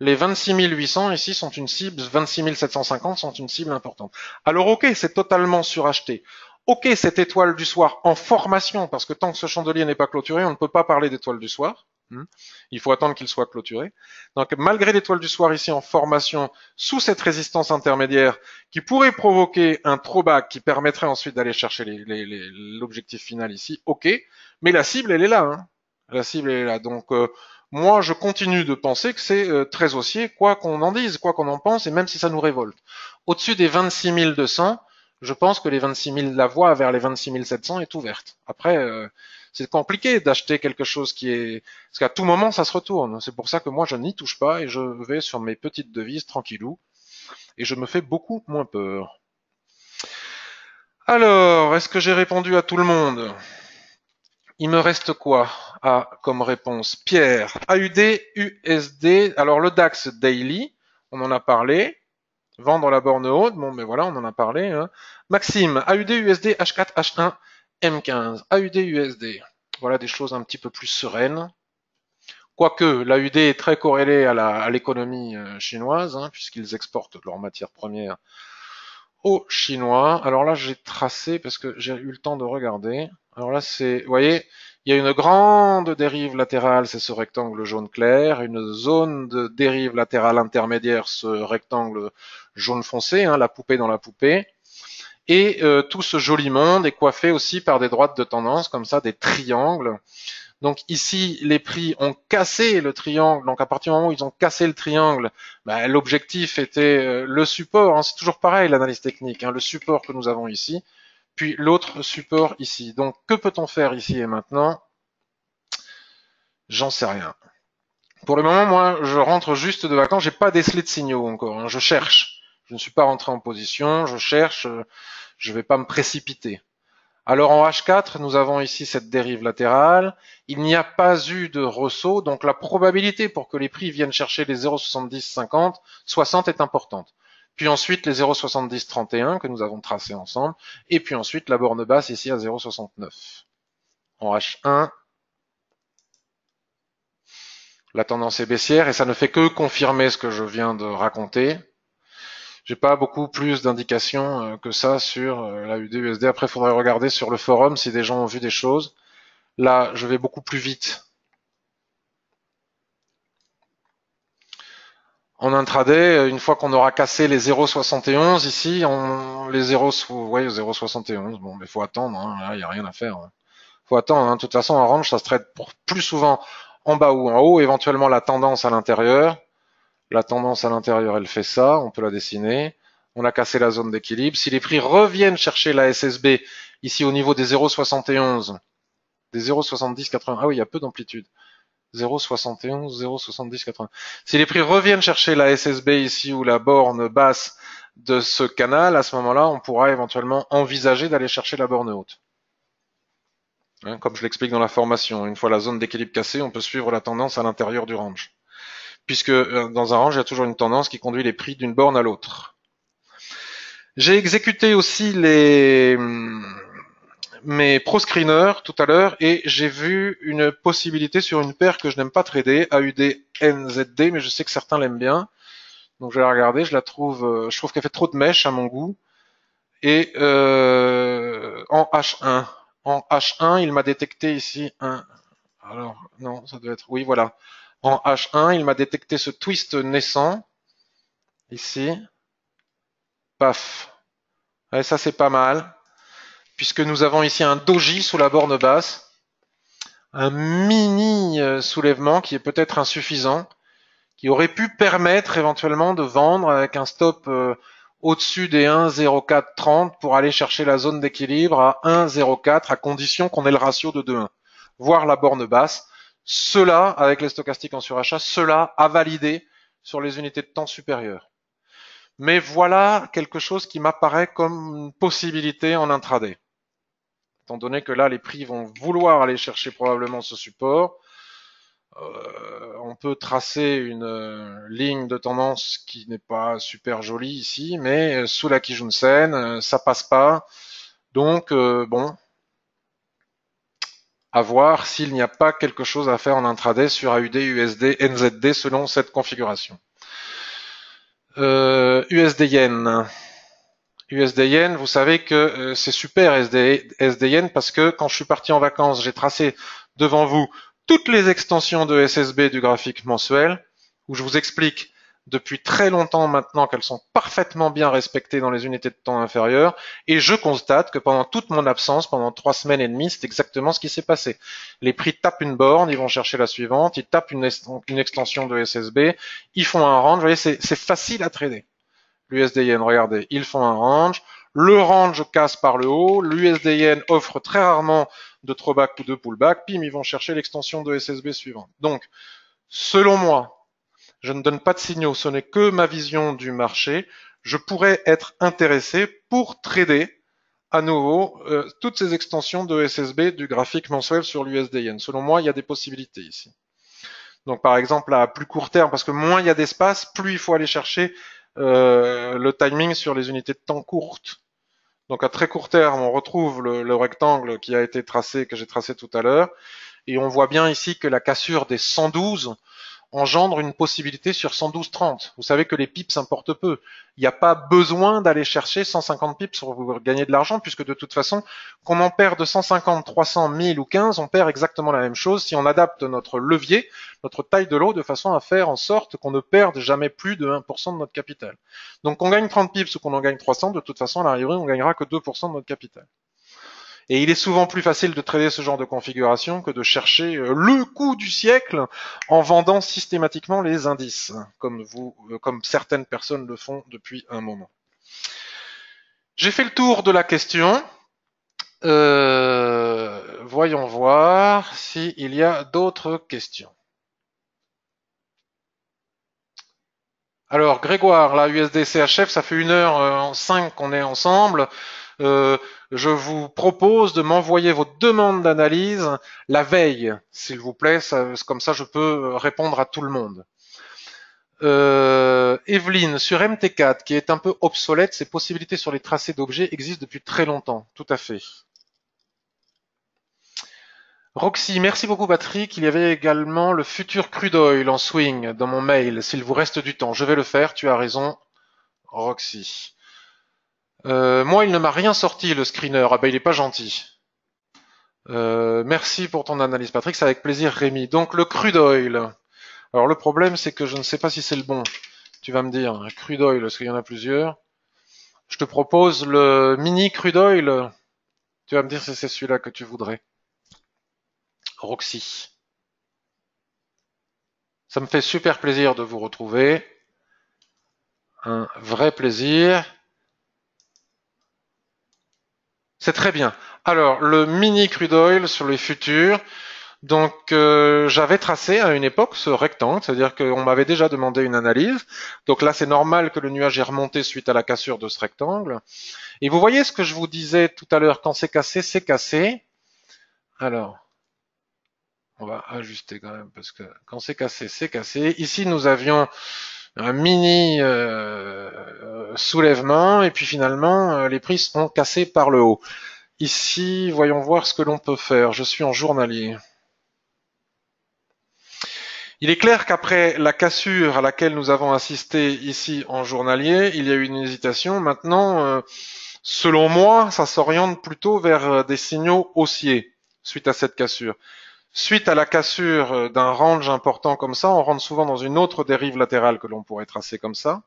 S1: Les 26 800 ici sont une cible, 26 750 sont une cible importante. Alors ok, c'est totalement suracheté. Ok, cette étoile du soir en formation, parce que tant que ce chandelier n'est pas clôturé, on ne peut pas parler d'étoile du soir. Il faut attendre qu'il soit clôturé. Donc malgré l'étoile du soir ici en formation, sous cette résistance intermédiaire, qui pourrait provoquer un throwback qui permettrait ensuite d'aller chercher l'objectif final ici, ok, mais la cible elle est là. Hein. La cible elle est là. Donc moi je continue de penser que c'est très haussier, quoi qu'on en dise, quoi qu'on en pense, et même si ça nous révolte. Au-dessus des 26 200, je pense que les 26 000, la voie vers les 26 700 est ouverte. Après, c'est compliqué d'acheter quelque chose qui est... Parce qu'à tout moment, ça se retourne. C'est pour ça que moi, je n'y touche pas et je vais sur mes petites devises tranquillou. Et je me fais beaucoup moins peur. Alors, est-ce que j'ai répondu à tout le monde? Il me reste quoi comme réponse? Pierre, AUD, USD. Alors, le DAX Daily, on en a parlé. Vendre la borne haute, bon, mais voilà, on en a parlé. Hein. Maxime, AUD, USD, H4, H1, M15. AUD, USD. Voilà des choses un petit peu plus sereines. Quoique, l'AUD est très corrélée à l'économie chinoise, hein, puisqu'ils exportent leurs matières premières aux Chinois. Alors là, j'ai tracé parce que j'ai eu le temps de regarder. Alors là, vous voyez, il y a une grande dérive latérale, c'est ce rectangle jaune clair, une zone de dérive latérale intermédiaire, ce rectangle jaune foncé, hein, la poupée dans la poupée. Et tout ce joli monde est coiffé aussi par des droites de tendance, comme ça, des triangles. Donc ici, les prix ont cassé le triangle. Donc à partir du moment où ils ont cassé le triangle, bah, l'objectif était le support. Hein, c'est toujours pareil l'analyse technique. Hein, le support que nous avons ici, puis l'autre support ici. Donc que peut-on faire ici et maintenant? J'en sais rien. Pour le moment, moi, je rentre juste de vacances. J'ai pas décelé de signaux encore. Hein, je cherche. Je ne suis pas rentré en position. Je cherche. Je vais pas me précipiter. Alors en H4, nous avons ici cette dérive latérale. Il n'y a pas eu de ressaut, donc la probabilité pour que les prix viennent chercher les 0,70, 50, 60 est importante. Puis ensuite les 0,70, 31 que nous avons tracés ensemble. Et puis ensuite la borne basse ici à 0,69. En H1, la tendance est baissière et ça ne fait que confirmer ce que je viens de raconter. J'ai pas beaucoup plus d'indications que ça sur la UD-USD. Après, il faudrait regarder sur le forum si des gens ont vu des choses. Là, je vais beaucoup plus vite. En intraday, une fois qu'on aura cassé les 0,71 ici, les 0, ouais, 0,71, bon, mais faut attendre, hein, là, il n'y a rien à faire. Hein. Faut attendre, hein. De toute façon, en range, ça se traite pour plus souvent en bas ou en haut, éventuellement la tendance à l'intérieur. La tendance à l'intérieur, elle fait ça, on peut la dessiner. On a cassé la zone d'équilibre. Si les prix reviennent chercher la SSB, ici au niveau des 0,71, des 0,70, 80, ah oui, il y a peu d'amplitude. 0,71, 0,70, 80. Si les prix reviennent chercher la SSB ici ou la borne basse de ce canal, à ce moment-là, on pourra éventuellement envisager d'aller chercher la borne haute. Hein, comme je l'explique dans la formation, une fois la zone d'équilibre cassée, on peut suivre la tendance à l'intérieur du range. Puisque dans un range, il y a toujours une tendance qui conduit les prix d'une borne à l'autre. J'ai exécuté aussi mes pro-screeners tout à l'heure et j'ai vu une possibilité sur une paire que je n'aime pas trader, AUD NZD, mais je sais que certains l'aiment bien. Donc je vais la regarder, je trouve qu'elle fait trop de mèches à mon goût. Et en H1, il m'a détecté ici un. Alors non, ça doit être. Oui, voilà. En H1, il m'a détecté ce twist naissant ici. Paf. Et ça c'est pas mal, puisque nous avons ici un doji sous la borne basse, un mini soulèvement qui est peut-être insuffisant, qui aurait pu permettre éventuellement de vendre avec un stop au-dessus des 1,0430 pour aller chercher la zone d'équilibre à 1,04 à condition qu'on ait le ratio de 2,1, voire la borne basse. Cela, avec les stochastiques en surachat, cela a validé sur les unités de temps supérieures. Mais voilà quelque chose qui m'apparaît comme une possibilité en intraday. Étant donné que là, les prix vont vouloir aller chercher probablement ce support, on peut tracer une ligne de tendance qui n'est pas super jolie ici, mais sous la Kijun-sen, ça passe pas. Donc, bon, à voir s'il n'y a pas quelque chose à faire en intraday sur AUD, USD, NZD selon cette configuration. USD Yen. USD Yen, vous savez que c'est super SD Yen parce que quand je suis parti en vacances, j'ai tracé devant vous toutes les extensions de SSB du graphique mensuel où je vous explique depuis très longtemps maintenant qu'elles sont parfaitement bien respectées dans les unités de temps inférieures et je constate que pendant toute mon absence, pendant 3 semaines et demie, c'est exactement ce qui s'est passé. Les prix tapent une borne, ils vont chercher la suivante, ils tapent une extension de SSB, ils font un range, vous voyez, c'est facile à trader. L'USD Yen, regardez, ils font un range. Le range casse par le haut. L'USD Yen offre très rarement de throwback ou de pullback. Pim, ils vont chercher l'extension de SSB suivante. Donc, selon moi, je ne donne pas de signaux. Ce n'est que ma vision du marché. Je pourrais être intéressé pour trader à nouveau toutes ces extensions de SSB du graphique mensuel sur l'USD Yen. Selon moi, il y a des possibilités ici. Donc, par exemple, à plus court terme, parce que moins il y a d'espace, plus il faut aller chercher le timing sur les unités de temps courtes. Donc à très court terme, on retrouve le rectangle qui a été tracé, que j'ai tracé tout à l'heure. Et on voit bien ici que la cassure des 112 engendre une possibilité sur 112,30. Vous savez que les pips importent peu. Il n'y a pas besoin d'aller chercher 150 pips pour gagner de l'argent, puisque de toute façon, qu'on en perd de 150, 300, 1000 ou 15, on perd exactement la même chose si on adapte notre levier, notre taille de lot, de façon à faire en sorte qu'on ne perde jamais plus de 1% de notre capital. Donc qu'on gagne 30 pips ou qu'on en gagne 300, de toute façon, à l'arrivée, on gagnera que 2% de notre capital. Et il est souvent plus facile de trader ce genre de configuration que de chercher le coup du siècle en vendant systématiquement les indices, comme certaines personnes le font depuis un moment. J'ai fait le tour de la question. Voyons voir s'il y a d'autres questions. Alors, Grégoire, la USD-CHF, ça fait 1h05 qu'on est ensemble. Je vous propose de m'envoyer vos demandes d'analyse la veille, s'il vous plaît. Comme ça, je peux répondre à tout le monde. Evelyne, sur MT4, qui est un peu obsolète, ces possibilités sur les tracés d'objets existent depuis très longtemps. Tout à fait. Roxy, merci beaucoup Patrick. Il y avait également le futur crude oil en swing dans mon mail. S'il vous reste du temps, je vais le faire. Tu as raison, Roxy. Moi, il ne m'a rien sorti le screener. Ah ben, il est pas gentil. Merci pour ton analyse, Patrick. C'est avec plaisir, Rémi. Donc le crude oil. Alors le problème, c'est que je ne sais pas si c'est le bon. Tu vas me dire, crude oil, parce qu'il y en a plusieurs. Je te propose le mini crude oil. Tu vas me dire si c'est celui-là que tu voudrais. Roxy. Ça me fait super plaisir de vous retrouver. Un vrai plaisir. C'est très bien. Alors, le mini crude oil sur les futurs. Donc, j'avais tracé à une époque ce rectangle, c'est-à-dire qu'on m'avait déjà demandé une analyse. Donc là, c'est normal que le nuage ait remonté suite à la cassure de ce rectangle. Et vous voyez ce que je vous disais tout à l'heure, quand c'est cassé, c'est cassé. Alors, on va ajuster quand même, parce que quand c'est cassé, c'est cassé. Ici, nous avions un mini soulèvement, et puis finalement, les prix sont cassés par le haut. Ici, voyons voir ce que l'on peut faire. Je suis en journalier. Il est clair qu'après la cassure à laquelle nous avons assisté ici en journalier, il y a eu une hésitation. Maintenant, selon moi, ça s'oriente plutôt vers des signaux haussiers suite à cette cassure. Suite à la cassure d'un range important comme ça, on rentre souvent dans une autre dérive latérale que l'on pourrait tracer comme ça.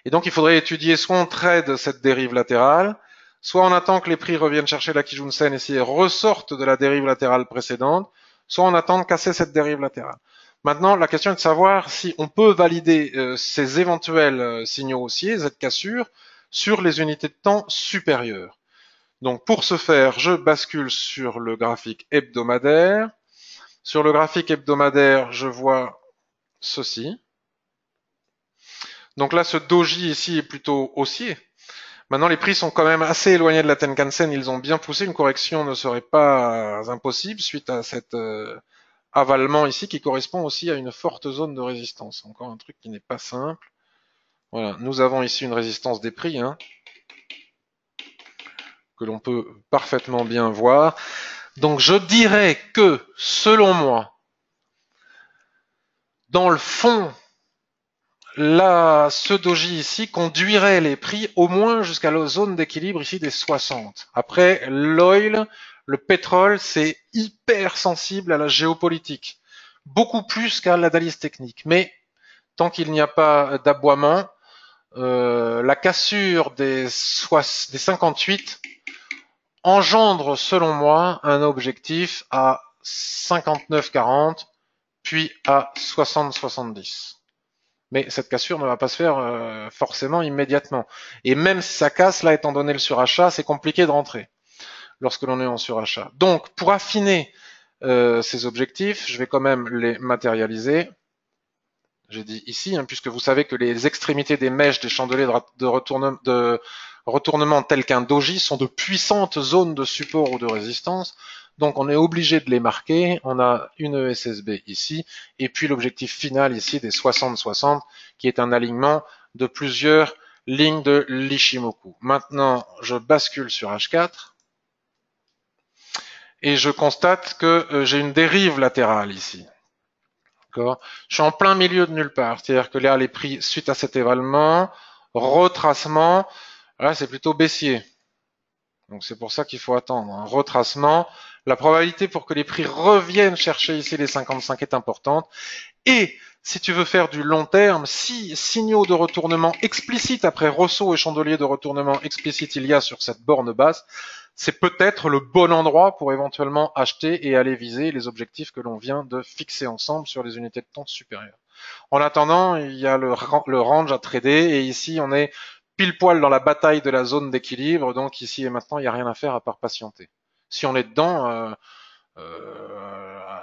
S1: Et donc, il faudrait étudier soit on trade cette dérive latérale, soit on attend que les prix reviennent chercher la Kijun-sen et s'ils ressortent de la dérive latérale précédente, soit on attend de casser cette dérive latérale. Maintenant, la question est de savoir si on peut valider ces éventuels signaux haussiers, cette cassure, sur les unités de temps supérieures. Donc, pour ce faire, je bascule sur le graphique hebdomadaire. Sur le graphique hebdomadaire, je vois ceci. Donc là, ce doji ici est plutôt haussier. Maintenant, les prix sont quand même assez éloignés de la Tenkan-sen. Ils ont bien poussé. Une correction ne serait pas impossible suite à cet avalement ici qui correspond aussi à une forte zone de résistance. Encore un truc qui n'est pas simple. Voilà, nous avons ici une résistance des prix que l'on peut parfaitement bien voir. Donc je dirais que, selon moi, dans le fond, ce doji ici conduirait les prix au moins jusqu'à la zone d'équilibre ici des 60. Après, l'oil, le pétrole, c'est hyper sensible à la géopolitique. Beaucoup plus qu'à l'analyse technique. Mais tant qu'il n'y a pas d'aboiement, la cassure des 58 engendre, selon moi, un objectif à 59,40 puis à 60,70. Mais cette cassure ne va pas se faire forcément immédiatement. Et même si ça casse, là, étant donné le surachat, c'est compliqué de rentrer lorsque l'on est en surachat. Donc, pour affiner ces objectifs, je vais quand même les matérialiser. J'ai dit ici, puisque vous savez que les extrémités des mèches des chandeliers de retournement tels qu'un doji sont de puissantes zones de support ou de résistance. Donc on est obligé de les marquer. On a une ESSB ici, et puis l'objectif final ici des 60-60, qui est un alignement de plusieurs lignes de l'Ishimoku. Maintenant, je bascule sur H4. et je constate que j'ai une dérive latérale ici. D'accord. Je suis en plein milieu de nulle part, c'est-à-dire que là, les prix suite à cet évaluement, retracement, là c'est plutôt baissier. Donc c'est pour ça qu'il faut attendre. Un retracement, la probabilité pour que les prix reviennent chercher ici les 55 est importante. Et si tu veux faire du long terme, si signaux de retournement explicites après Rousseau et Chandelier de retournement explicite il y a sur cette borne basse, c'est peut-être le bon endroit pour éventuellement acheter et aller viser les objectifs que l'on vient de fixer ensemble sur les unités de temps supérieures. En attendant, il y a le range à trader et ici on est pile poil dans la bataille de la zone d'équilibre, donc ici et maintenant il n'y a rien à faire à part patienter. Si on est dedans,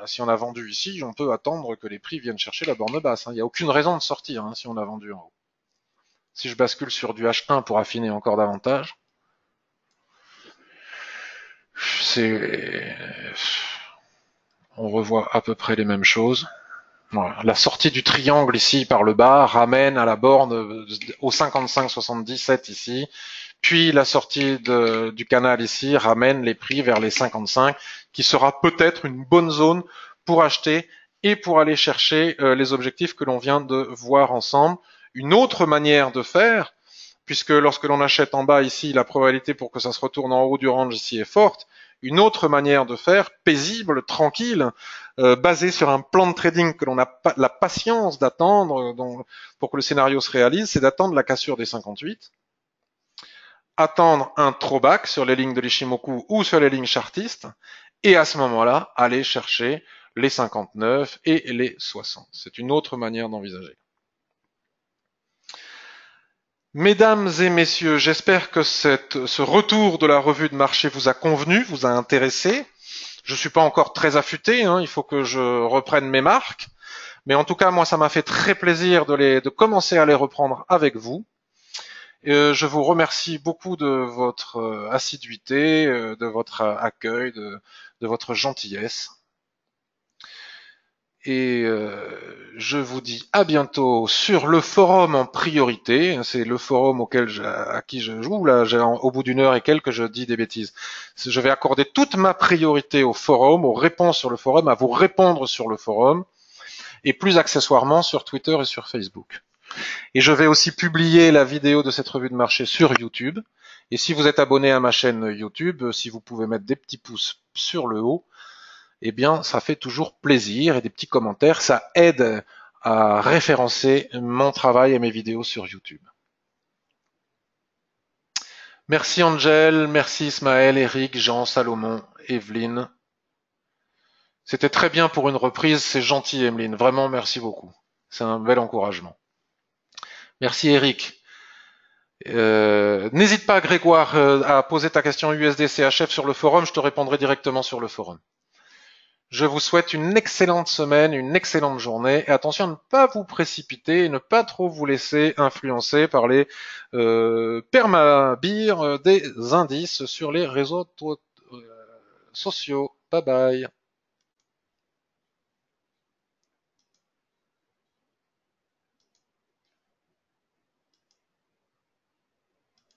S1: si on a vendu ici, on peut attendre que les prix viennent chercher la borne basse. Il n'y a aucune raison de sortir si on a vendu en haut. Si je bascule sur du H1 pour affiner encore davantage, on revoit à peu près les mêmes choses. Voilà. La sortie du triangle ici par le bas ramène à la borne au 55,77 ici. Puis la sortie du canal ici ramène les prix vers les 55, qui sera peut-être une bonne zone pour acheter et pour aller chercher les objectifs que l'on vient de voir ensemble. Une autre manière de faire, puisque lorsque l'on achète en bas ici, la probabilité pour que ça se retourne en haut du range ici est forte. Une autre manière de faire, paisible, tranquille, basée sur un plan de trading que l'on a la patience d'attendre pour que le scénario se réalise, c'est d'attendre la cassure des 58, attendre un throwback sur les lignes de l'Ishimoku ou sur les lignes chartistes, et à ce moment-là, aller chercher les 59 et les 60. C'est une autre manière d'envisager. Mesdames et messieurs, j'espère que ce retour de la revue de marché vous a convenu, vous a intéressé. Je suis pas encore très affûté, il faut que je reprenne mes marques. Mais en tout cas, moi, ça m'a fait très plaisir de commencer à les reprendre avec vous. Je vous remercie beaucoup de votre assiduité, de votre accueil, de votre gentillesse. Et je vous dis à bientôt sur le forum en priorité. C'est le forum à qui je joue. Là, au bout d'une heure et quelques, je dis des bêtises. Je vais accorder toute ma priorité au forum, aux réponses sur le forum, à vous répondre sur le forum, et plus accessoirement sur Twitter et sur Facebook. Et je vais aussi publier la vidéo de cette revue de marché sur YouTube. Et si vous êtes abonné à ma chaîne YouTube, si vous pouvez mettre des petits pouces sur le haut, eh bien, ça fait toujours plaisir, et des petits commentaires, ça aide à référencer mon travail et mes vidéos sur YouTube. Merci Angel, merci Ismaël, Eric, Jean, Salomon, Evelyne. C'était très bien pour une reprise, c'est gentil Evelyne, vraiment merci beaucoup. C'est un bel encouragement. Merci Eric. N'hésite pas Grégoire à poser ta question USD-CHF sur le forum, je te répondrai directement sur le forum. Je vous souhaite une excellente semaine, une excellente journée. Et attention à ne pas vous précipiter et ne pas trop vous laisser influencer par les permabires des indices sur les réseaux sociaux. Bye bye.